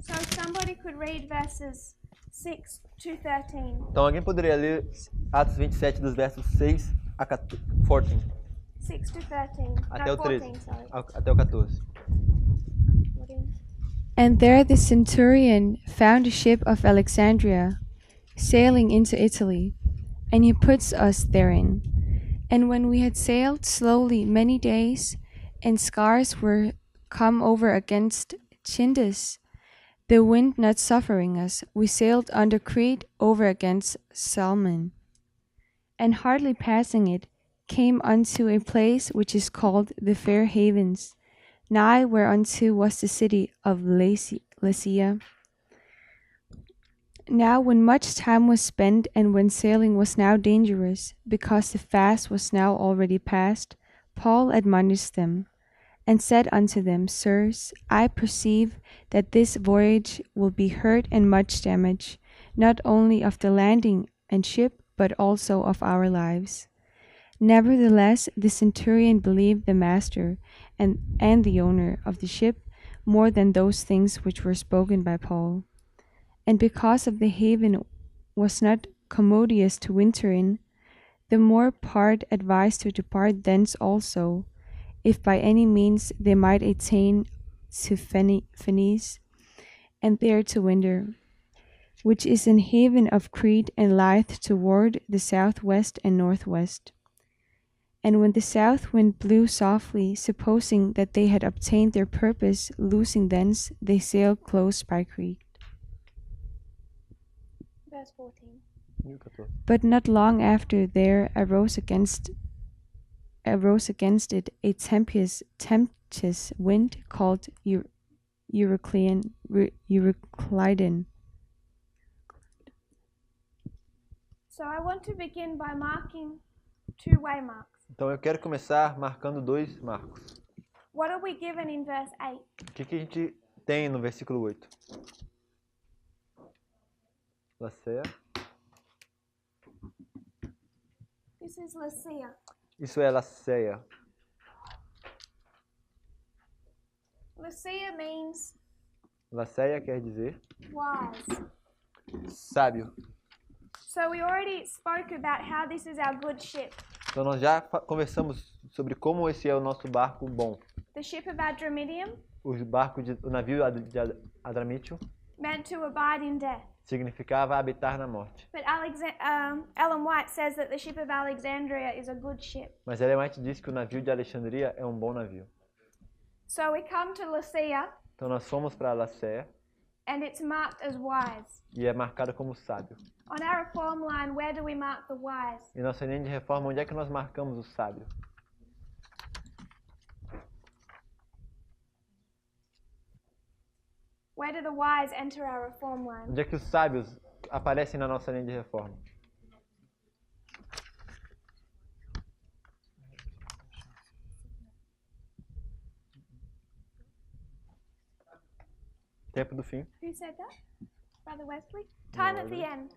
So somebody could read verses 6 to 13. Então alguém poderia ler Atos 27 dos versos 6 a 14. 6 to 13. Até No, o 13. 14, sorry. Até o 14. 14. And there the centurion found a ship of Alexandria, sailing into Italy, and he puts us therein. And when we had sailed slowly many days, and scars were come over against Chindas, the wind not suffering us, we sailed under Crete over against Salmon. And hardly passing it, came unto a place which is called the Fair Havens, nigh whereunto was the city of Lycia. Now when much time was spent, and when sailing was now dangerous, because the fast was now already past, Paul admonished them, and said unto them, Sirs, I perceive that this voyage will be hurt and much damage, not only of the landing and ship, but also of our lives. Nevertheless, the centurion believed the master and the owner of the ship more than those things which were spoken by Paul. And because of the haven was not commodious to winter in, the more part advised to depart thence also, if by any means they might attain to Phoenice, and there to winter, which is an haven of Crete, and lieth toward the southwest and northwest. And when the south wind blew softly, supposing that they had obtained their purpose, loosing thence, they sailed close by Crete. Verse 14. But not long after there arose against it a tempestuous wind called Euroclydon. So I want to begin by marking two waymarks. Então eu quero começar marcando 2 marcos. What are we given in verse 8? O que a gente tem no versículo 8? Laceia. This is Lacia. Isso é Laceia. Lacia means Laceia quer dizer wise. sábio. So we already spoke about how this is our good ship. Então nós já conversamos sobre como esse é o nosso barco bom. The ship of Adramyttium, O navio de Adramítio meant to abide in death. significava habitar na morte. But Ellen White says that the ship of Alexandria is a good ship. Mas Ellen White diz que o navio de Alexandria é um bom navio. So we come to Lacia, Então nós fomos para Laceia and it's marked as wise. e é marcado como sábio. On our reform line, where do we mark the wise? E nossa linha de reforma, onde é que nós marcamos o sábio? Where do the wise enter our reform line? Onde é que os sábios aparecem na nossa linha de reforma? Tempo do fim. Who said that? Brother Wesley? Time at the end.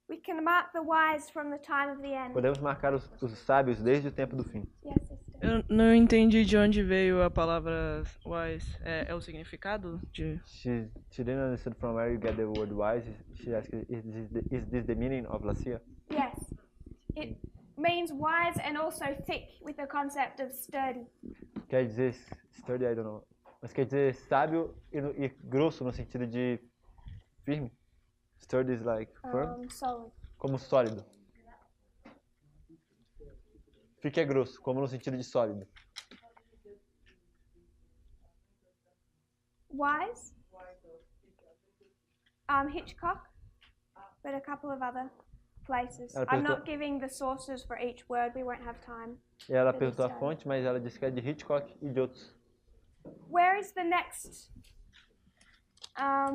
We can mark the wise from the time of the end. Podemos marcar os sábios desde o tempo do fim. Yes, sister. Eu não entendi de onde veio a palavra wise. É o significado de... She didn't understand from where you get the word wise. She asked, is this the meaning of Lacia? Yes. It means wise and also thick with the concept of sturdy. Quer dizer sturdy, I don't know. Mas quer dizer sábio e grosso no sentido de firme. Sturdy is like firm, Solid. como sólido. Thick é grosso, como no sentido de sólido. Wise. Hitchcock, but a couple of other places. Ela I'm perguntou- not giving the sources for each word. We won't have time. E ela perguntou a fonte, mas ela disse que é de Hitchcock e de outros. Where is the next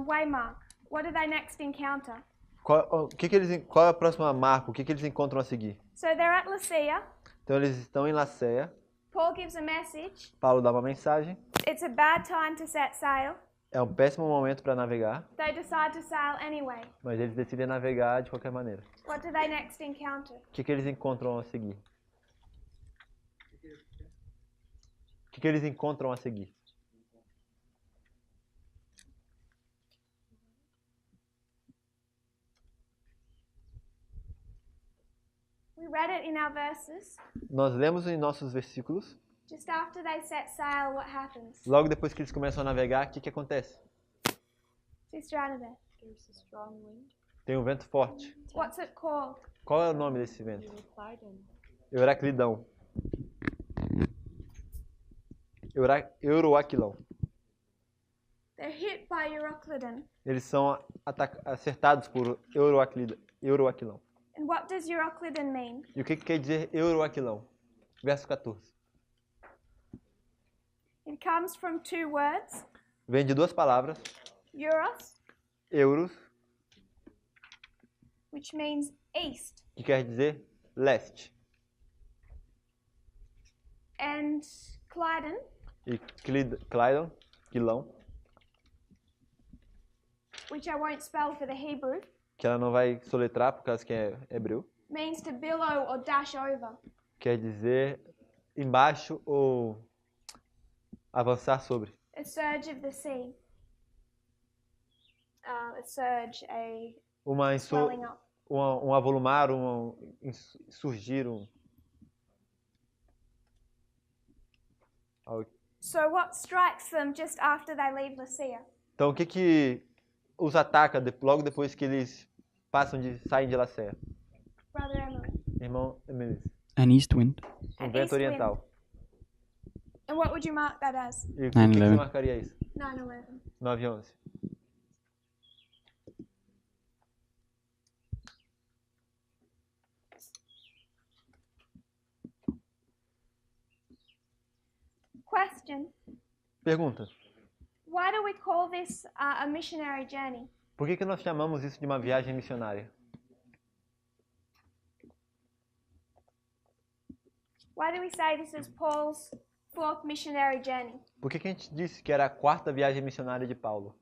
waymark? What do they next encounter? Qual é a próxima marca? O que eles encontram a seguir? So they're at Lacia. Então eles estão em Laceia. Paul gives a message. Paulo dá uma mensagem. It's a bad time to set sail. É um péssimo momento para navegar, They decide to sail anyway. mas eles decidem navegar de qualquer maneira. What do they next encounter? O que eles encontram a seguir? O que eles encontram a seguir? We read it in our verses. Nós lemos em nossos versículos, Just after they set sail, what happens? logo depois que eles começam a navegar, o que acontece? Sister Annabeth, Tem um vento forte. what's it called? Qual é o nome desse vento? Euraclidão. Euroaquilão. They're hit by Euroclydon. Eles são acertados por Euroaquilão. And what does Euroclydon mean? E o que quer dizer Euroaquilão? Verso 14. It comes from two words, Vem de 2 palavras, Euros, euros, which means east, que quer dizer leste, and Clydon, e Clydon, quilão, which I won't spell for the Hebrew, que ela não vai soletrar por causa que é hebreu, means to billow or dash over. quer dizer embaixo ou avançar sobre. A surge of the sea. A surge, a swelling up. Um avolumar, surgir, So what strikes them just after they leave Lacia? Então o que os ataca logo depois que eles saem de Laceia? Brother Emily. Irmão Emilis. An east wind. Um An vento east oriental. wind. And what would you mark that as? E o que você 9/11. marcaria isso? 9/11. 9/11. Question. Pergunta. Why do we call this a missionary journey? Por que nós chamamos isso de uma viagem missionária? Why do we say this is Paul's fourth missionary journey? Por que a gente disse que era a quarta viagem missionária de Paulo?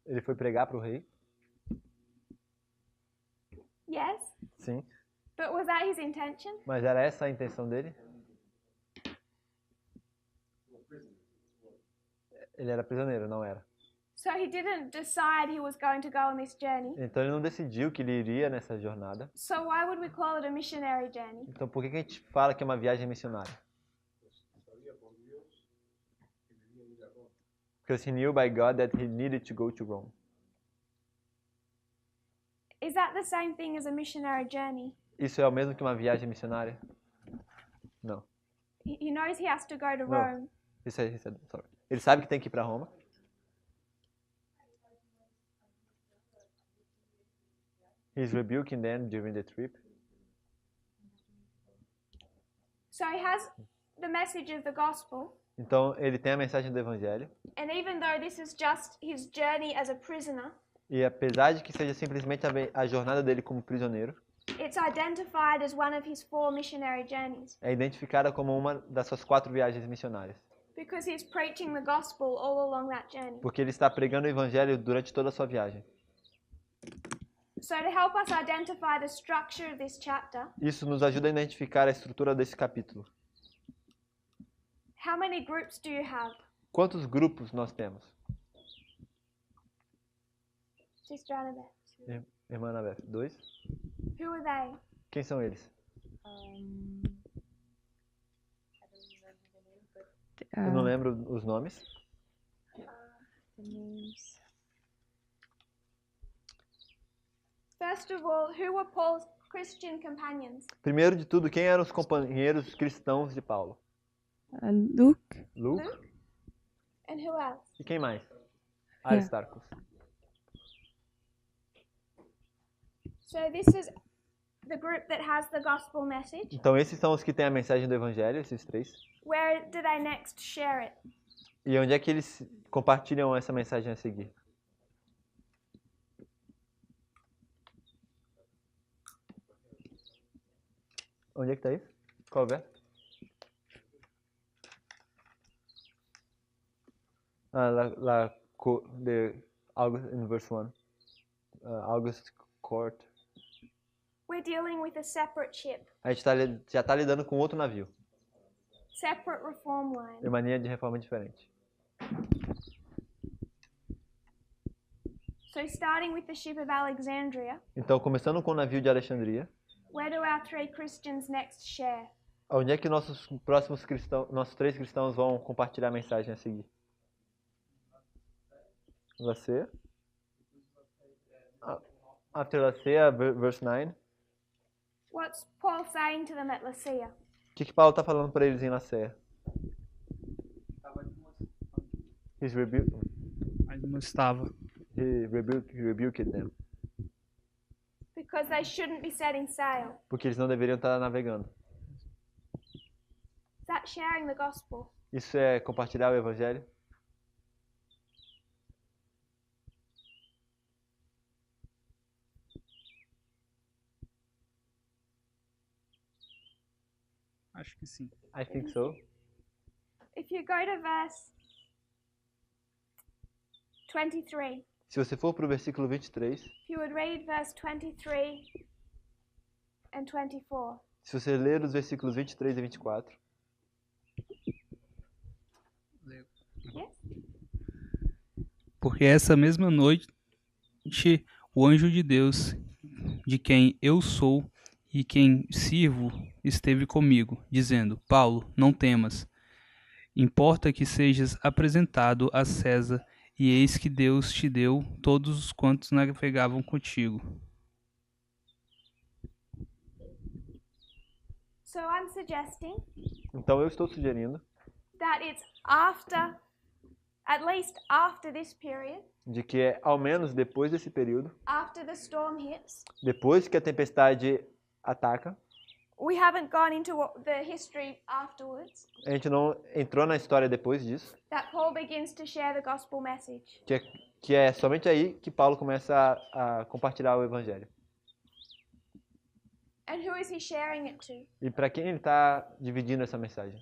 Ele foi pregar para o rei? Yes, Sim. but was that his intention? Mas era essa a intenção dele? Ele era prisioneiro, não era. So he didn't decide he was going to go on this journey. Então ele não decidiu que ele iria nessa jornada. So why would we call it a missionary journey? Então por que a gente fala que é uma viagem missionária? Because he knew by God that he needed to go to Rome. Is that the same thing as a missionary journey? Isso é o mesmo que uma viagem missionária? Não. He knows he has to go to No. Rome. Sorry. Ele sabe que tem que ir para Roma. He's rebuking them during the trip. So he has the message of the gospel. Então ele tem a mensagem do evangelho. And even though this is just his journey as a prisoner, E apesar de que seja simplesmente a jornada dele como prisioneiro, it's identified as one of his 4 missionary journeys é identificada como uma das suas 4 viagens missionárias. because he's preaching the gospel all along that journey. Porque ele está pregando o evangelho durante toda a sua viagem. So to help us identify the structure of this chapter, Isso nos ajuda a identificar a estrutura desse capítulo. how many groups do you have? Quantos grupos nós temos? Sister Annabeth. Irmã Anabeth, 2? Who are they? Quem são eles? Eu não lembro os nomes. First of all, who were Paul's Christian companions? Primeiro de tudo, quem eram os companheiros cristãos de Paulo? Luke, Luke? And who else? E quem mais? Aristarcos. So this is the group that has the gospel message. Então esses são os que têm a mensagem do evangelho, esses 3. Where do they next share it? E onde é que eles compartilham essa mensagem a seguir? Onde é que está isso? Qual o verso? August, in verse 1. August Court. We're dealing with a separate ship, A gente já está lidando com outro navio. separate reform line. De maneira de reforma diferente. So starting with the ship of Alexandria, Então, começando com o navio de Alexandria, where do our 3 Christians next share? onde é que nossos próximos cristãos, nossos 3 cristãos vão compartilhar a mensagem a seguir? Laceia. After Laceia, verse 9. What's Paul saying to them at Lacia? O que Paulo está falando para eles em Laceia? He rebuked them. Because they shouldn't be setting sail. Porque eles não deveriam estar navegando. Is that sharing the gospel? Isso é compartilhar o evangelho? Acho que sim. I think so. If you go to verse 23, Se você for para o versículo 23, if you would read verse 23 and 24. se você ler os versículos 23 e 24, Yes? Porque essa mesma noite o anjo de Deus, de quem eu sou e quem sirvo, esteve comigo, dizendo: Paulo, não temas. Importa que sejas apresentado a César, e eis que Deus te deu todos os quantos navegavam contigo. So I'm suggesting então eu estou sugerindo that it's after, at least after this period, de que é ao menos depois desse período, after the storm hits, depois que a tempestade ataca, we haven't gone into the history afterwards, a gente não entrou na história depois disso, that Paul begins to share the gospel message. que é somente aí que Paulo começa a compartilhar o evangelho. And who is he sharing it to? E para quem ele está dividindo essa mensagem?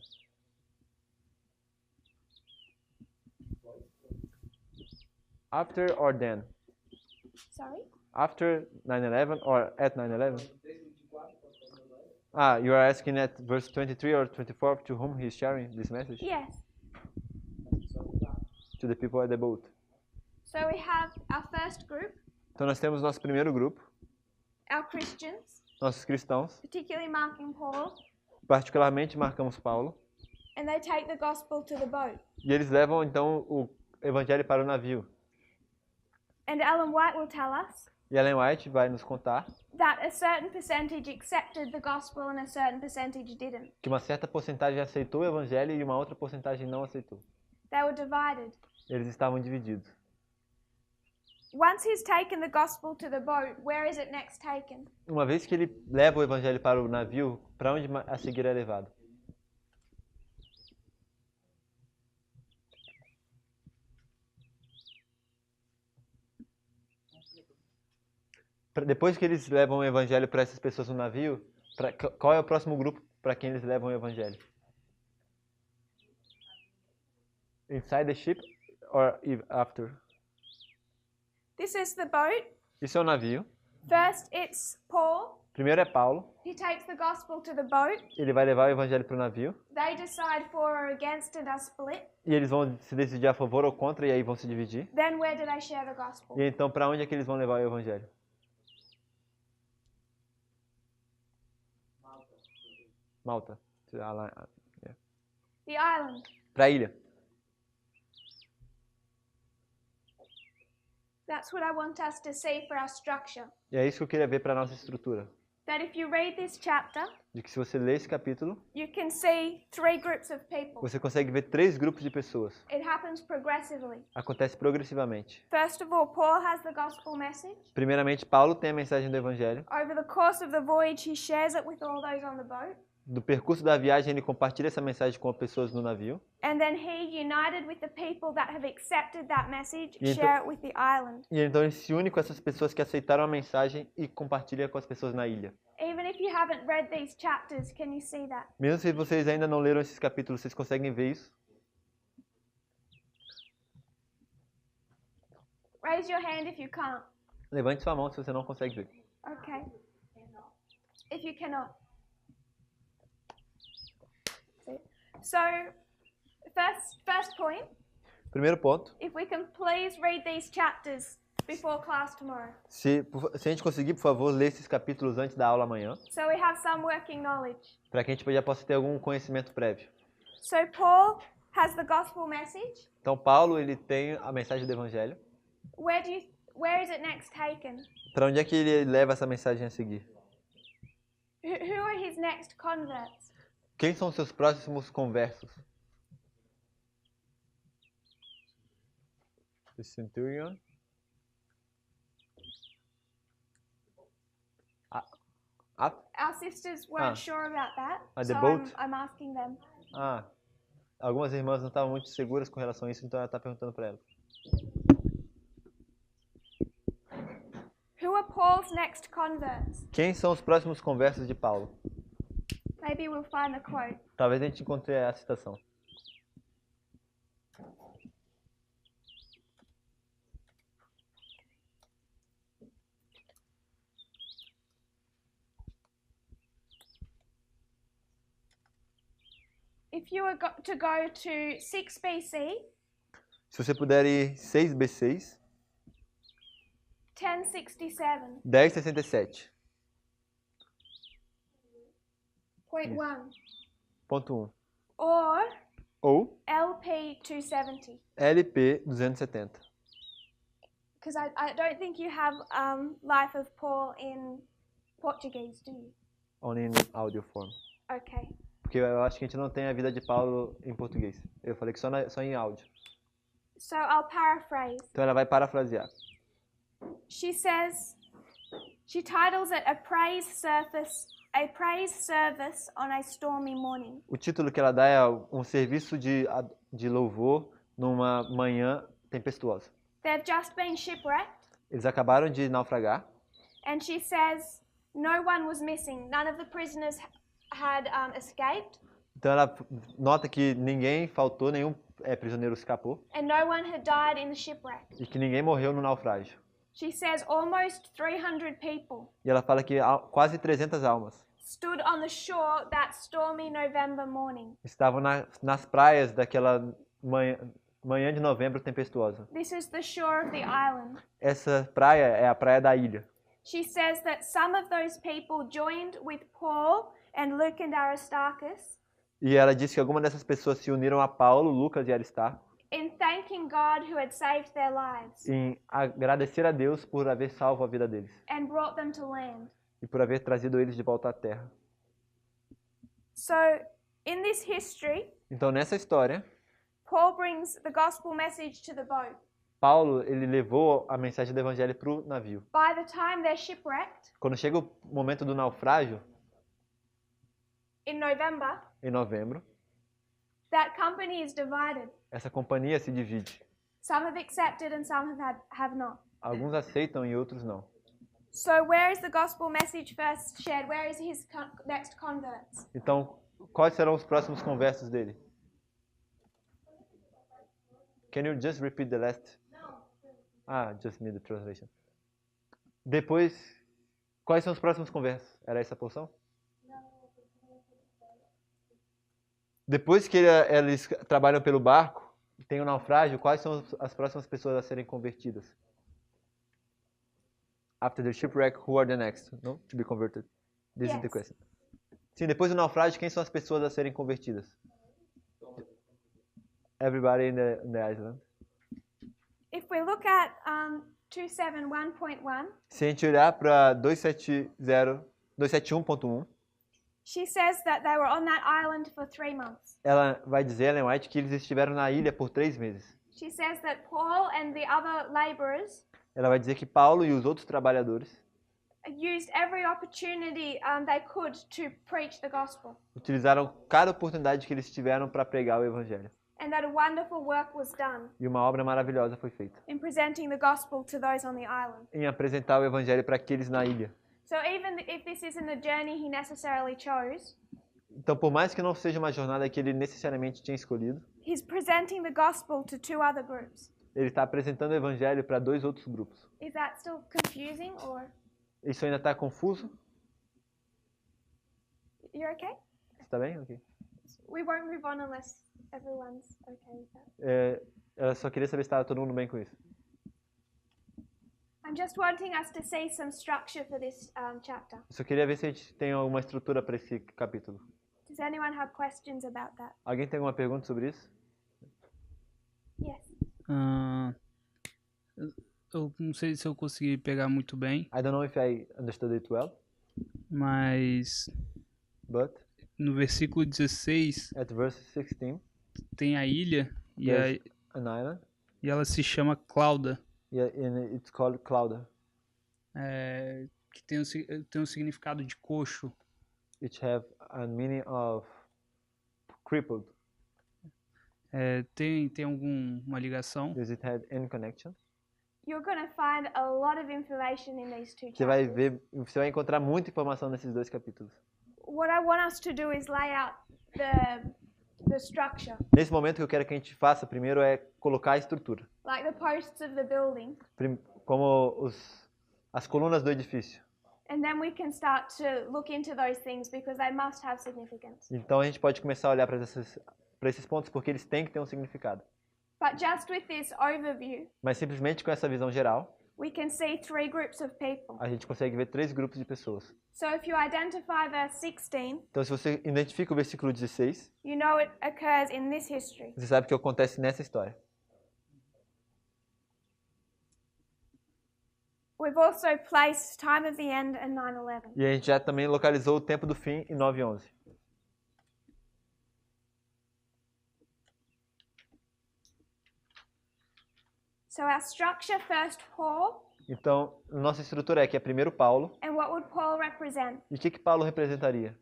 After or then? Sorry? After 9/11 or at 9/11? Ah, you are asking at verse 23 or 24 to whom he is sharing this message? Yes. To the people at the boat. So we have our first group, Então nós temos nosso primeiro grupo, our Christians, nossos cristãos, particularly marking Paul, particularmente marcamos Paulo, and they take the gospel to the boat. e eles levam então o evangelho para o navio. And Ellen White will tell us E Ellen White vai nos contar that a certain percentage accepted the gospel and a certain percentage didn't. que uma certa porcentagem aceitou o evangelho e uma outra porcentagem não aceitou. They were divided. Eles estavam divididos. Once he's taken the gospel to the boat, where is it next taken? Uma vez que ele leva o evangelho para o navio, para onde a seguir é levado? Depois que eles levam o evangelho para essas pessoas no navio, qual é o próximo grupo para quem eles levam o evangelho? Inside the ship or after? This is the boat. Isso é o navio. First, it's Paul. Primeiro é Paulo. He takes the gospel to the boat. Ele vai levar o evangelho para o navio. They decide for or against it, are split. E eles vão se decidir a favor ou contra e aí vão se dividir. Then where do they share the gospel? E então para onde é que eles vão levar o evangelho? Malta. The island. Para a ilha. That's what I want us to see for our structure. E é isso que eu queria ver para a nossa estrutura. That if you read this chapter, De que se você ler esse capítulo, you can see three groups of people. você consegue ver 3 grupos de pessoas. It happens progressively. Acontece progressivamente. First of all, Paul has the gospel message. Primeiramente, Paulo tem a mensagem do evangelho. Over the course of the voyage, he shares it with all those on the boat. Do percurso da viagem, ele compartilha essa mensagem com as pessoas no navio. And then he, united with the people that have accepted that message, E então- share it with the island. E então ele se une com essas pessoas que aceitaram a mensagem e compartilha com as pessoas na ilha. Even if you haven't read these chapters, can you see that? Mesmo se vocês ainda não leram esses capítulos, vocês conseguem ver isso? Raise your hand if you can't. Levante sua mão se você não consegue ver. Okay. If you cannot. So, first point, Primeiro ponto, if we can please read these chapters before class tomorrow. se a gente conseguir, por favor, ler esses capítulos antes da aula amanhã, So we have some working knowledge. para que a gente já possa ter algum conhecimento prévio. So Paul has the gospel message. Então, Paulo, ele tem a mensagem do evangelho. Where is it next taken? Para onde é que ele leva essa mensagem a seguir? Who are his next converts? Quem são os seus próximos conversos? The centurion. Our sisters weren't sure about that, The so boat? I'm asking them. Algumas irmãs não estavam muito seguras com relação a isso, então ela está perguntando para elas. Who are Paul's next converts? Quem são os próximos conversos de Paulo? Maybe we'll find the quote. Talvez a gente encontre a citação. If you were to go to 6 BC, Se você puder ir 6 B6, 1067, 1067, point Yes. 1, ponto 1. or Ou LP 270. LP 270. Because I don't think you have Life of Paul in Portuguese, do you? Only in audio form. Okay. Porque eu acho que a gente não tem a vida de Paulo em português. Eu falei que só em áudio. So I'll paraphrase. Então ela vai parafrasear. She says, she titles it a praise service on a stormy morning. O título que ela dá é um serviço de louvor numa manhã tempestuosa. They've just been shipwrecked, Eles acabaram de naufragar. and she says No one was missing. None of the prisoners had escaped, Então ela nota que ninguém faltou, nenhum prisioneiro escapou and no one had died in the shipwreck. e que ninguém morreu no naufrágio. She says almost 300 people E ela fala que quase 300 almas stood on the shore that stormy November morning. estavam nas praias daquela manhã de novembro tempestuosa. This is the shore of the island. Essa praia é a praia da ilha. She says that some of those people joined with Paul and Luke and Aristarchus E ela disse que algumas dessas pessoas se uniram a Paulo, Lucas e Aristarco in thanking God who had saved their lives em agradecer a Deus por haver salvo a vida deles and brought them to land. e por haver trazido eles de volta à terra. So, in this history, Então, nessa história, Paul brings the gospel message to the boat. Paulo ele levou a mensagem do evangelho para o navio. By the time they're shipwrecked Quando chega o momento do naufrágio, in November, em novembro, that company is divided. essa companhia se divide. Some have accepted and some have not. Alguns aceitam e outros não. So, where is the gospel message first shared? Where is his next converts? Então, quais serão os próximos conversos dele? Can you just repeat the last? Just need the translation. Depois, quais são os próximos conversos? Era essa a porção? Depois que eles trabalham pelo barco, tem o naufrágio, quais são as próximas pessoas a serem convertidas? After the shipwreck, who are the next? No? To be converted. This is the Yes. question. Sim, depois do naufrágio, quem são as pessoas a serem convertidas? Everybody in the island. If we look at 271.1, Se a gente olhar para 271.1, she says that they were on that island for 3 months. ela vai dizer, Ellen White, que eles estiveram na ilha por 3 meses. She says that Paul and the other laborers Ela vai dizer que Paulo e os outros trabalhadores used every opportunity they could to preach the gospel, utilizaram cada oportunidade que eles tiveram para pregar o evangelho. and that a wonderful work was done E uma obra maravilhosa foi feita in presenting the gospel to those on the island. em apresentar o evangelho para aqueles na ilha. So even if this isn't the journey he necessarily chose, Então, por mais que não seja uma jornada que ele necessariamente tinha escolhido, he's presenting the gospel to 2 other groups. ele está apresentando o evangelho para 2 outros grupos. Is that still confusing, or Isso ainda está confuso? you're okay? Está bem? Ok. We won't move on unless everyone's okay with that. Ela só queria saber se estava todo mundo bem com isso. I'm just wanting us to see some structure for this chapter. Eu só queria ver se a gente tem alguma estrutura para esse capítulo. Does anyone have questions about that? Alguém tem alguma pergunta sobre isso? Yes. Eu não sei se eu consegui pegar muito bem, I don't know if I understood it well, mas but no versículo 16 at verse 16, tem a ilha e, there's an island, e ela se chama Clauda, and it's called Clauda. Que tem um significado de coxo. It have a meaning of crippled. Tem alguma ligação? Does it have any connection? You're going to find a lot of information in these 2 Você vai chapters. ver, você vai encontrar muita informação nesses 2 capítulos. What I want us to do is lay out the structure, Nesse momento, o que eu quero que a gente faça primeiro é colocar a estrutura, like the posts of the building, como as colunas do edifício. and then we can start to look into those things because they must have significance. Então a gente pode começar a olhar para esses pontos porque eles têm que ter um significado. But just with this overview, Mas simplesmente com essa visão geral, we can see 3 groups of people. a gente consegue ver 3 grupos de pessoas. So if you identify verse 16, Então, se você identifica o versículo 16, you know it occurs in this history. você sabe o que acontece nessa história. We've also placed time of the end and 9/11. E a gente já também localizou o tempo do fim em 9:11. So our structure first Paul, Então, nossa estrutura é que é primeiro Paulo. and what would Paul represent? E o que Paulo representaria?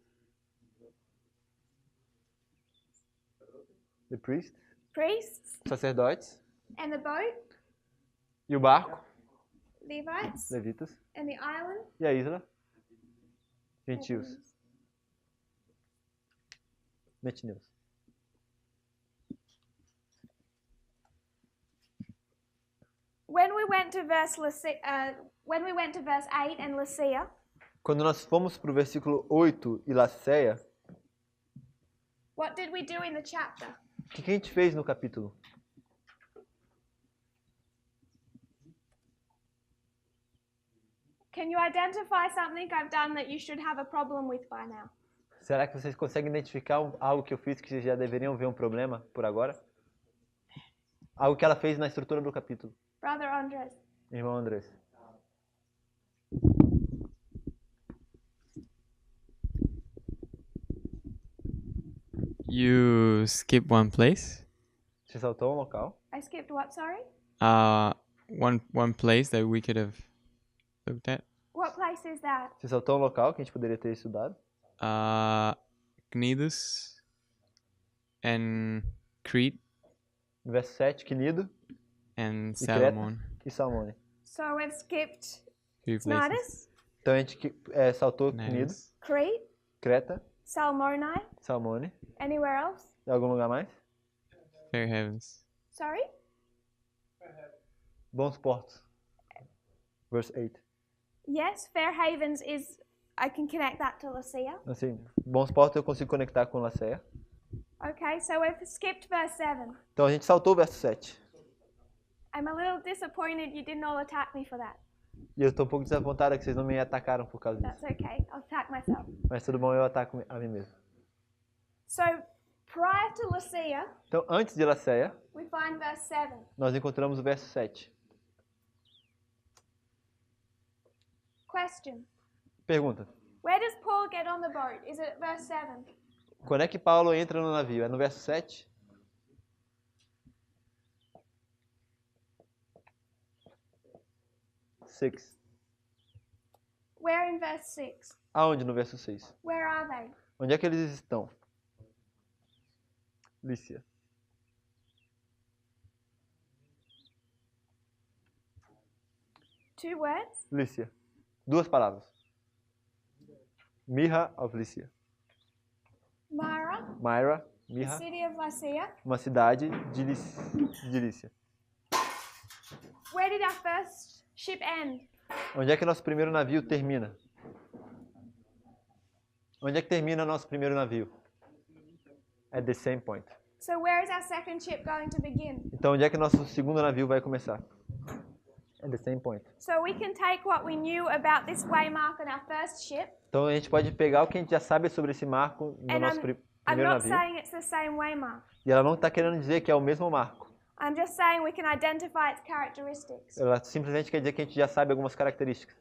The priest, Priests, sacerdotes, and the boat, e o barco, Levites, levitas, and the island, e a isla. Gentios. Metineus. When we went to verse 8 and Lycia, Quando nós fomos para o versículo 8 e Laceia, what did we do in the chapter? o que a gente fez no capítulo? Can you identify something I've done that you should have a problem with by now? Será que vocês conseguem identificar algo que eu fiz que vocês já deveriam ver um problema por agora? Algo que ela fez na estrutura do capítulo. Brother Andres. Irmão Andrés. You skip one place. Você saltou um local. I skipped what, sorry? One place that we could have looked at. What place is that? Você saltou um local que a gente poderia ter estudado. Cnidus and Crete Verso 7, Cnido and e Creta Salmon. e Salmone. So we've skipped 3 places. Cnidus, Então a gente saltou Cnido, Cnidus. Crete, Creta, Salmoni. Salmone. Anywhere else? Em algum lugar mais? Fair Heavens. Sorry? Bons portos. Verse 8. Yes, Fair Havens is, I can connect that to Lycia. Assim, bons portos eu consigo conectar com Laceia. Okay, so we've skipped verse 7. Então a gente saltou o verso 7. I'm a little disappointed you didn't all attack me for that. E eu estou um pouco desapontada que vocês não me atacaram por causa disso. That's okay, I'll attack myself. Mas tudo bom, eu ataco a mim mesmo. So, prior to Lycia, Então, antes de Laceia, we find verse 7. nós encontramos o verso 7. Question. Pergunta. Where does Paul get on the boat? Is it at verse 7? Quando é que Paulo entra no navio? É no verso 7? Six. Where in verse 6? Aonde no verso 6? Where are they? Onde é que eles estão? Lícia. Two words? Lícia. Duas palavras. Mirra of Lícia. Myra, Myra, the Mirra, city of Lycia. uma cidade de Lícia. Where did our first ship end? Onde é que nosso primeiro navio termina? Onde é que termina nosso primeiro navio? At the same point. So where is our second ship going to begin? Então, onde é que nosso segundo navio vai começar? At the same point. So we can take what we knew about this waymark on our first ship, Então, a gente pode pegar o que a gente já sabe sobre esse marco no and nosso I'm primeiro not navio. saying it's the same waymark. E ela não está querendo dizer que é o mesmo marco. I'm just saying we can identify its characteristics. Ela simplesmente quer dizer que a gente já sabe algumas características.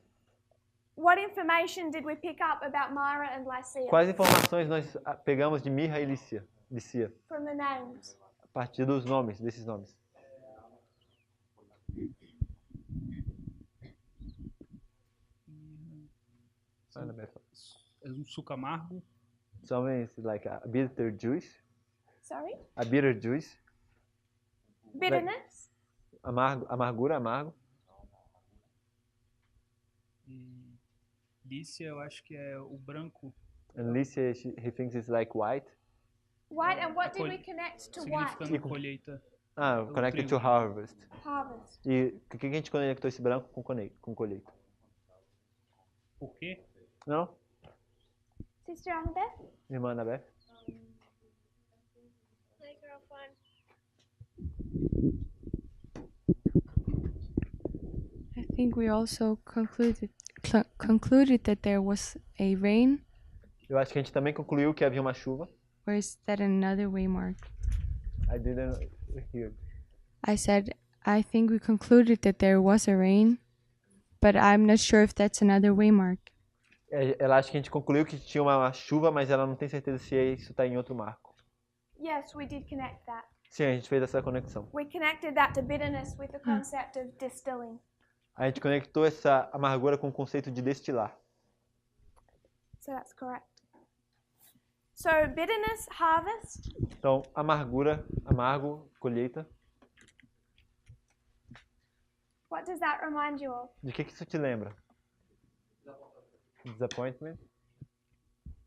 What information did we pick up about Myra and Lycia? Quais informações nós pegamos de Mirra e Lícia? From the names. A partir dos nomes, desses nomes. É um suco amargo. Some is like a bitter juice. Sorry? A bitter juice. Bitterness? Amargura, amargo. E Lícia, eu acho que é o branco. And Lícia, he thinks it's like white. White, and what did we connect to white? Significando colheita. Connected to harvest. Harvest. E o que a gente conectou esse branco com colheita? Por quê? Não? Sister Annabeth? Irmã Annabeth? I think we also concluded that there was a rain, Eu acho que a gente também concluiu que havia uma chuva. or is that another waymark? I didn't hear. I said, I think we concluded that there was a rain, but I'm not sure if that's another waymark. Ela acha que a gente concluiu que tinha uma chuva, mas ela não tem certeza se isso está em outro marco. Yes, we did connect that. Sim, a gente fez essa conexão. We connected that to bitterness with the concept of distilling. A gente conectou essa amargura com o conceito de destilar. So that's correct. So bitterness, harvest. Então, amargura, amargo, colheita. What does that remind you of? De que isso te lembra? Disappointment.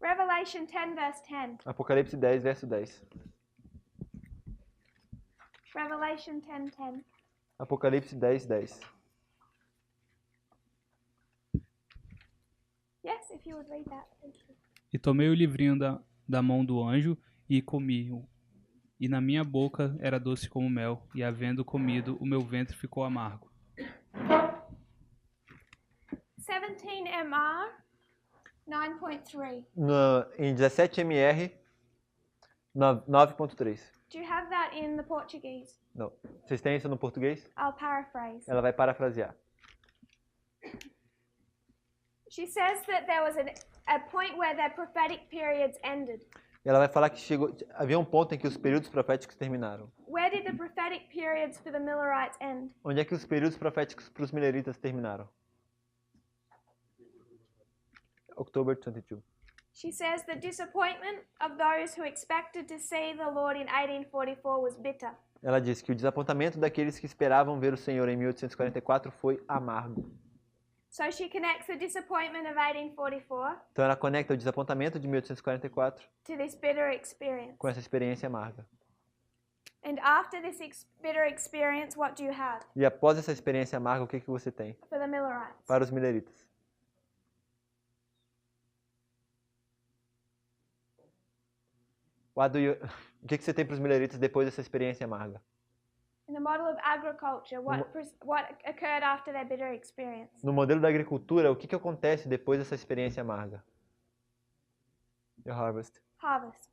Revelation 10, verse 10. Apocalipse 10, verso 10. Revelation 10, 10. Apocalipse 10, 10. Yes, if you would read that. Thank you. E tomei o livrinho da mão do anjo e comi-o. E na minha boca era doce como mel, e havendo comido, o meu ventre ficou amargo. 17 MR 9.3. Em 17 MR 9.3. Do you have that in the Portuguese? Não. Vocês têm isso no português? I'll paraphrase. Ela vai parafrasear. She says that there was a point where their prophetic periods ended. Ela vai falar que havia um ponto em que os períodos proféticos terminaram. Where did the prophetic periods for the Millerites end? Onde é que os períodos proféticos para os mileritas terminaram? October 22. She says the disappointment of those who expected to see the Lord in 1844 was bitter. Ela diz que o desapontamento daqueles que esperavam ver o Senhor em 1844 foi amargo. So she connects the disappointment of 1844 Então ela conecta o desapontamento de 1844 to this bitter experience. com essa experiência amarga. And after this bitter experience, what do you have E após essa experiência amarga, o que você tem for the Millerites? para os mileritas? O que você tem para os mileritas depois dessa experiência amarga? In the model of agriculture, what occurred after their bitter experience? No modelo da agricultura, o que acontece depois dessa experiência amarga? The harvest. Harvest.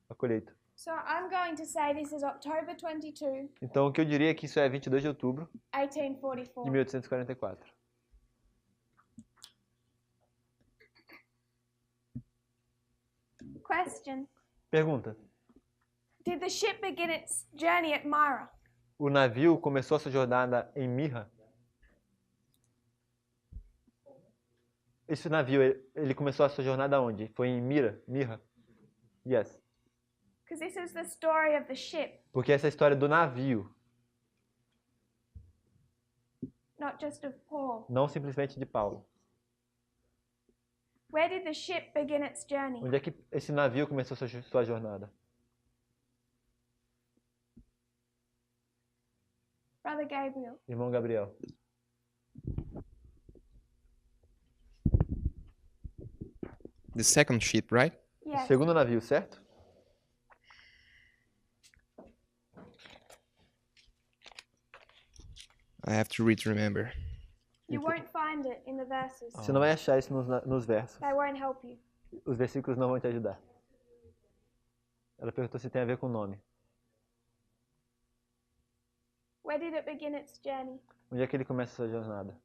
A colheita. So I'm going to say this is October 22, Então, o que eu diria é que isso é 22 de outubro 1844. de 1844. Question. Pergunta. Did the ship begin its journey at Myra? O navio começou a sua jornada em Mirra? Esse navio, ele começou a sua jornada onde? Foi em Mirra? Yes. Because this is the story of the ship, Porque essa é a história do navio, not just of Paul. não simplesmente de Paulo. Where did the ship begin its journey? Onde é que esse navio começou sua jornada? Brother Gabriel. Irmão Gabriel. The second ship, right? Yes. Segundo navio, certo? I have to read to remember. You won't find it in the verses. Você não vai achar isso nos versos. They won't help you. Os versículos não vão te ajudar. Ela perguntou se tem a ver com o nome. Where did it begin its journey? Onde é que ele começa a sua jornada?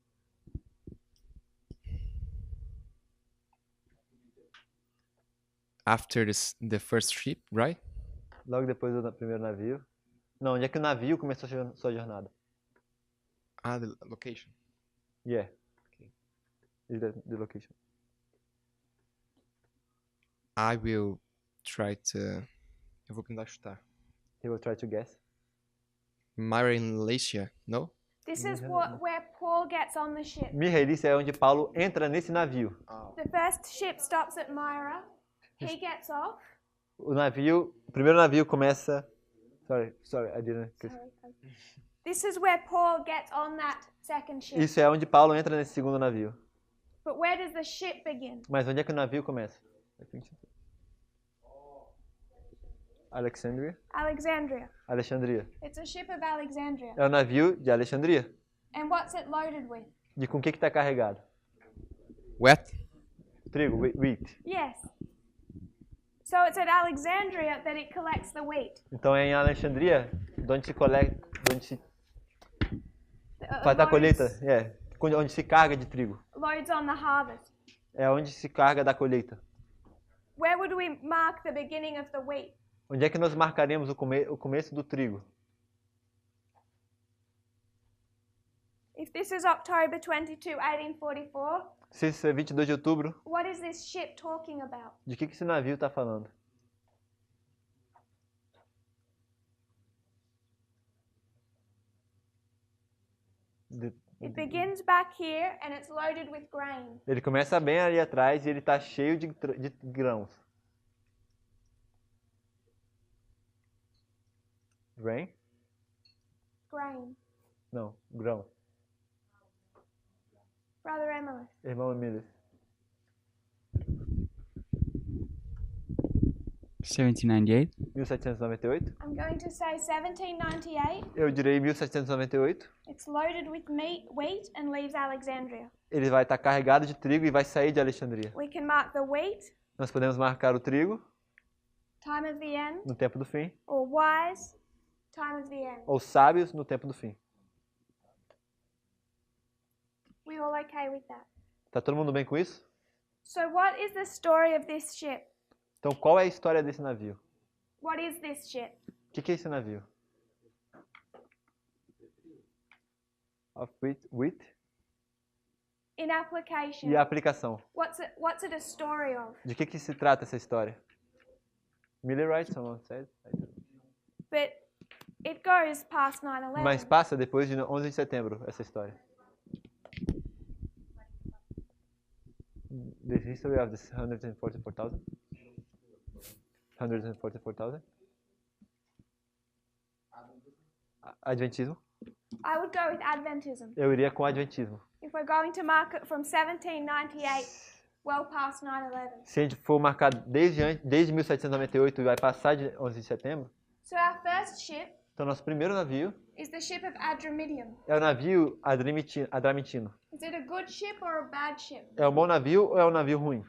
After the first ship, right? Logo depois do primeiro navio. Não, onde é que o navio começou a sua jornada? Ah, the location. Yeah. Okay. Is that the location? I will try to... Eu vou tentar chutar. He will try to guess. Myra in Latia, no? This is where Paul gets on the ship. Mirra e Lícia é onde Paulo entra nesse navio. The first ship stops at Myra. He gets off. O primeiro navio começa... Sorry, I didn't... This is where Paul gets on that second ship. Isso é onde Paulo entra nesse segundo navio. But where does the ship begin? Mas onde é que o navio começa? Alexandria? Alexandria. It's a ship of Alexandria. É o navio de Alexandria. And what's it loaded with? De com o que está carregado? Wet? Trigo, wheat. Yes. So it's at Alexandria that it collects the wheat. Então é em Alexandria de onde se coleta, faz a colheita, onde se carga de trigo. Loads on the harvest. É onde se carga da colheita. Where would we mark the beginning of the wheat? Onde é que nós marcaremos o começo do trigo? If this is October 22, 1844, Se isso é 22 de outubro, what is this ship talking about? de que esse navio está falando? It begins back here and it's loaded with grain. Ele começa bem ali atrás e ele está cheio de grãos. Grain? Grain. Não, grão. Brother Emily. Irmão Emílio. 1798. 1798. I'm going to say 1798. Eu direi 1798. It's loaded with wheat and leaves Alexandria. Ele vai estar carregado de trigo e vai sair de Alexandria. We can mark the wheat, Nós podemos marcar o trigo time of the end, no tempo do fim, or wise, time of the end. ou sábios no tempo do fim. We all okay with that? Tá todo mundo bem com isso? So what is the story of this ship? Então, qual é a história desse navio? What is this ship? O que é esse navio? Of wheat? In application, E a aplicação? what's it a story of? De que se trata essa história? Millerite, someone said. But it goes past 9/11. Mas passa depois de 11 de setembro, essa história. The history of the 144,000? 144,000? Adventismo? I would go with Adventism. Eu iria com Adventismo. If we're going to mark it from 1798, well past 9/11. Se a gente for marcar desde 1798 e vai passar de 11 de setembro, So our first ship então nosso primeiro navio is the ship of Adramyttium. é o navio Adramitino. Is it a good ship or a bad ship? É um bom navio ou é um navio ruim?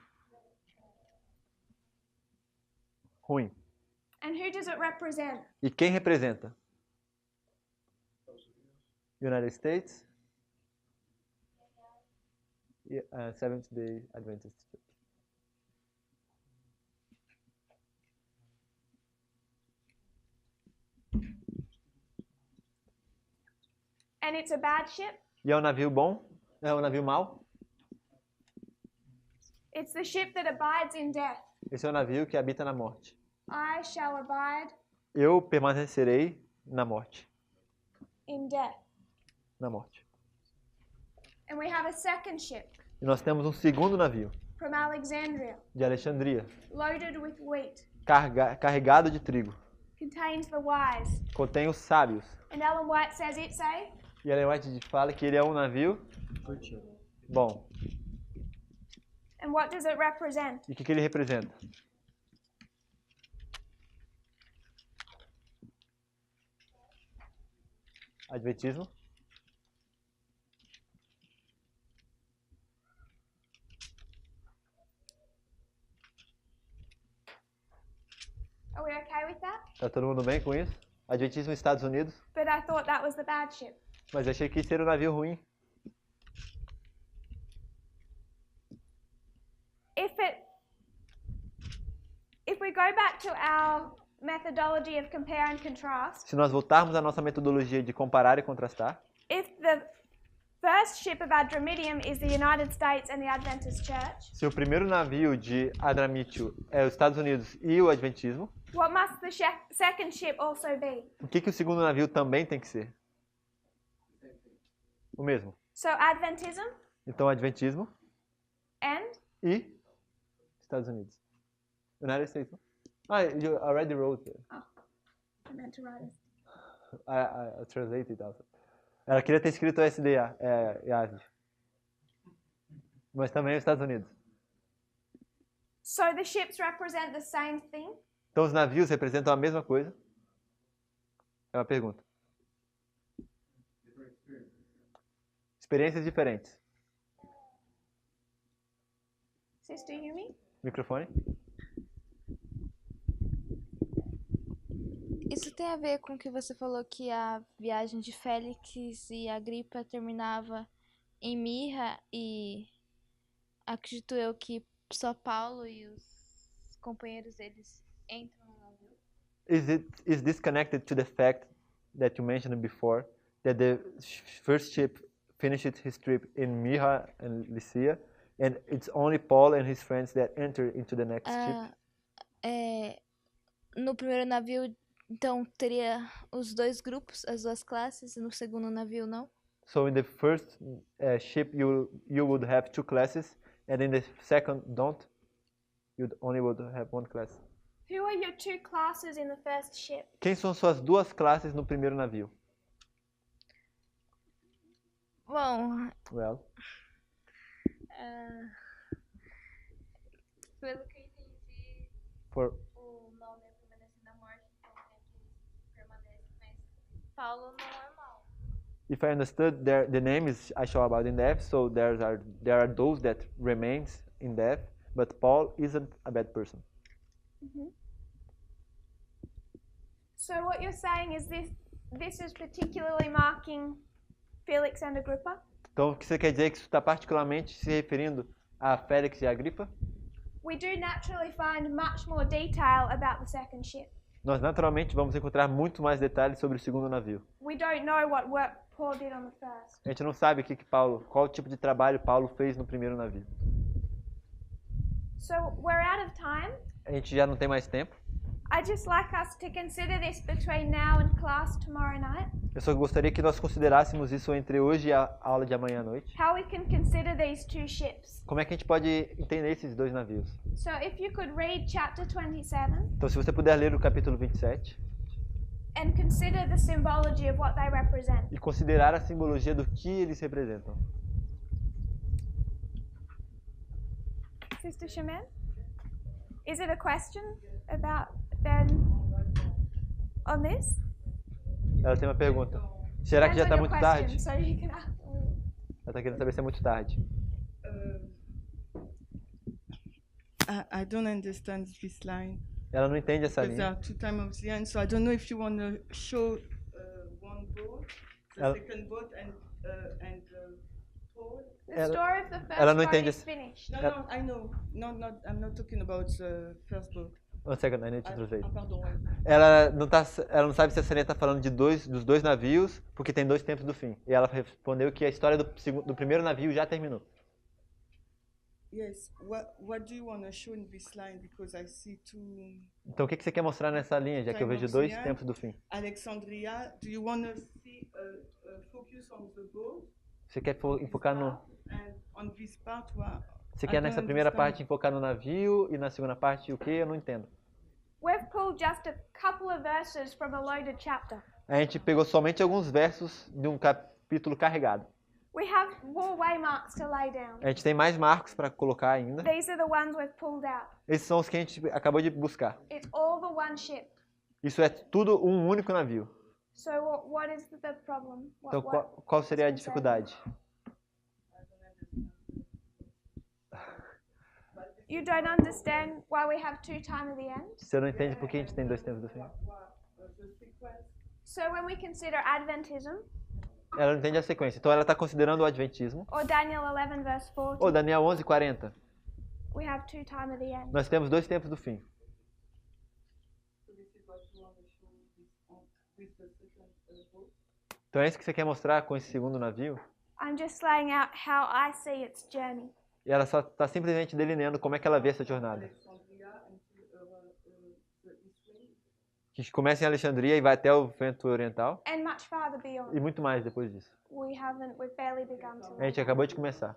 Ruim. And who does it represent? E quem representa? United States? Seventh-day Adventist Church. And it's a bad ship? E é um navio bom? É um navio mau? It's the ship that abides in death. Esse é um navio que habita na morte. I shall abide Eu permanecerei na morte. in death. Na morte. And we have a second ship E nós temos um segundo navio, from Alexandria, de Alexandria, loaded with wheat, carregado de trigo. contains the wise. Contém os sábios. And Ellen White says it's a E Ellen White fala que ele é um navio bom. And what does it represent? E o que ele representa? Adventismo. Are we okay with that? Tá todo mundo bem com isso? Adventismo Estados Unidos. But I thought that was the bad ship. Mas achei que isso era um navio ruim. If we go back to our methodology of compare and contrast, Se nós voltarmos à nossa metodologia de comparar e contrastar, if the first ship of Adramyttium is the United States and the Adventist Church, se o primeiro navio de Adramítio é os Estados Unidos e o Adventismo, what must the second ship also be? o que o segundo navio também tem que ser? O mesmo. So Adventism Então, Adventismo and e Estados Unidos. United States. Ah, you already wrote it. I meant to write it. I translated also. Ela queria ter escrito SDA, Ásia. Mas também os Estados Unidos. So the ships represent the same thing? Então, os navios representam a mesma coisa? É uma pergunta. Experiências diferentes. Sis, do you hear me? Microfone. Isso tem a ver com o que você falou que a viagem de Félix e Agripa terminava em Mirra e acredito eu que só Paulo e os companheiros deles entram no navio. Is this connected to the fact that you mentioned before that the first ship finished his trip in Myra and Lycia and it's only Paul and his friends that enter into the next ship? No primeiro navio, então, teria os dois grupos, as duas classes, e no segundo navio não? So in the first ship you would have 2 classes, and in the second don't. You only would have 1 class. Who are your 2 classes in the first ship? Quem são suas 2 classes no primeiro navio? Bom, Well, pelo que eu entendi, for o nome é permanecer na morte, então tem aqueles que permanecem, mas Paulo não é mau. if I understood, the name is I shall abide in death, so there are those that remains in death, but Paul isn't a bad person. So what you're saying is this is particularly marking Felix and Agrippa? Então, o que você quer dizer é que isso está particularmente se referindo a Félix e Agripa? We do naturally find much more detail about the second ship. Nós naturalmente vamos encontrar muito mais detalhes sobre o segundo navio. We don't know what work Paul did on the first. A gente não sabe qual tipo de trabalho Paulo fez no primeiro navio. So we're out of time. A gente já não tem mais tempo. I'd just like us to consider this between now and class tomorrow night. Eu só gostaria que nós considerássemos isso entre hoje e a aula de amanhã à noite. How we can consider these 2 ships. Como é que a gente pode entender esses 2 navios? So if you could read chapter 27 Então, se você puder ler o capítulo 27 and consider the symbology of what they represent. e considerar a simbologia do que eles representam. Sister Shemin, is it a question about then on this? Ela tem uma pergunta. Será que já está Answer your muito question, tarde? so you can ask. Ela está querendo saber se é muito tarde. I don't understand this line. Ela não entende essa Because there linha. are 2 times of the end, so I don't know if you want to show one boat, the Ela- second boat, and Paul. The story of the first ela não boat entende is esse- finished. No, no, I know. I'm not talking about the first boat. One second, I need to translate. Pardon. Ela não sabe se a Sania está falando dos 2 navios, porque tem 2 tempos do fim. E ela respondeu que a história do primeiro navio já terminou. Yes. What do you want to show in this line? Because I see 2. Então, o que você quer mostrar nessa linha, já que eu vejo 2 tempos do fim? Alexandria. Do you want to see focus on the boat? Você quer enfocar no... And on this part, Você quer nessa primeira parte enfocar no navio e na segunda parte o quê? Eu não entendo. We've pulled just a couple of verses from a loaded chapter. A gente pegou somente alguns versos de um capítulo carregado. We have more waymarks to lay down. A gente tem mais marcos para colocar ainda. These are the ones we've pulled out. Esses são os que a gente acabou de buscar. It's all the one ship. Isso é tudo um único navio. So what is the problem? Então, qual seria a dificuldade? You don't understand why we have 2 time of the end? Você não entende por que a gente tem 2 tempos do fim? So when we consider Adventism, Ela não entende a sequência. Então, ela está considerando o Adventismo. or Daniel 11 verse 40, Ou Daniel 11:40. we have 2 time of the end. Nós temos 2 tempos do fim. Então, é isso que você quer mostrar com esse segundo navio? I'm just laying out how I see its journey. E ela só está simplesmente delineando como é que ela vê essa jornada. Que começa em Alexandria e vai até o vento oriental. And much farther beyond. E muito mais depois disso. We've barely begun to. A gente acabou de começar.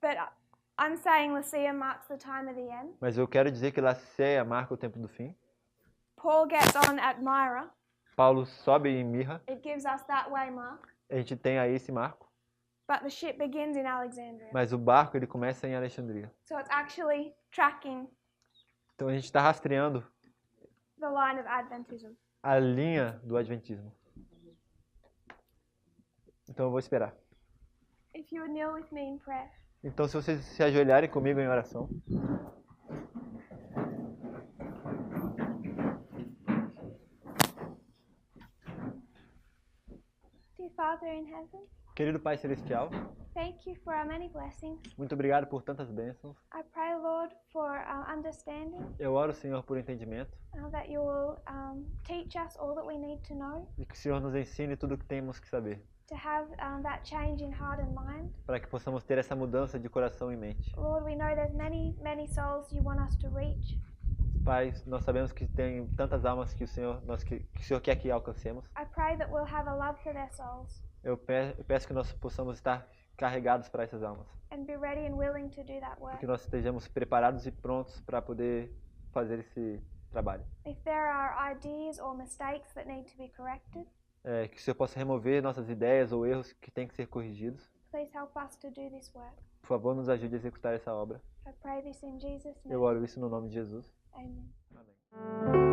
But I'm saying Lucia marks the time of the end. Mas eu quero dizer que Laceia marca o tempo do fim. Paul gets on at Myra. Paulo sobe em Mirra. It gives us that waymark. A gente tem aí esse marco. But the ship begins in Alexandria. Mas o barco ele começa em Alexandria. So it's actually tracking Então a gente está rastreando the line of Adventism. a linha do Adventismo. Então eu vou esperar. If you would kneel with me in prayer. Então se vocês se ajoelharem comigo em oração. Dear Father in heaven, Querido Pai Celestial, thank you for our many blessings. muito obrigado por tantas bênçãos. I pray, Lord, for understanding, Eu oro, Senhor, por entendimento. that you will teach us all that we need to know, E que o Senhor nos ensine tudo o que temos que saber. to have that change in heart and mind. Para que possamos ter essa mudança de coração e mente. Lord, we know there's many souls you want us to reach. Pai, nós sabemos que tem tantas almas que o Senhor, que o Senhor quer que alcancemos. I pray that we'll have a love for their souls Eu peço que nós possamos estar carregados para essas almas. and be ready and willing to do that work. Que nós estejamos preparados e prontos para poder fazer esse trabalho. If there are ideas or mistakes that need to be corrected, Que o Senhor possa remover nossas ideias ou erros que têm que ser corrigidos. please help us to do this work. Por favor, nos ajude a executar essa obra. I pray this in Jesus' Eu name. oro isso no nome de Jesus. Amen. Amém.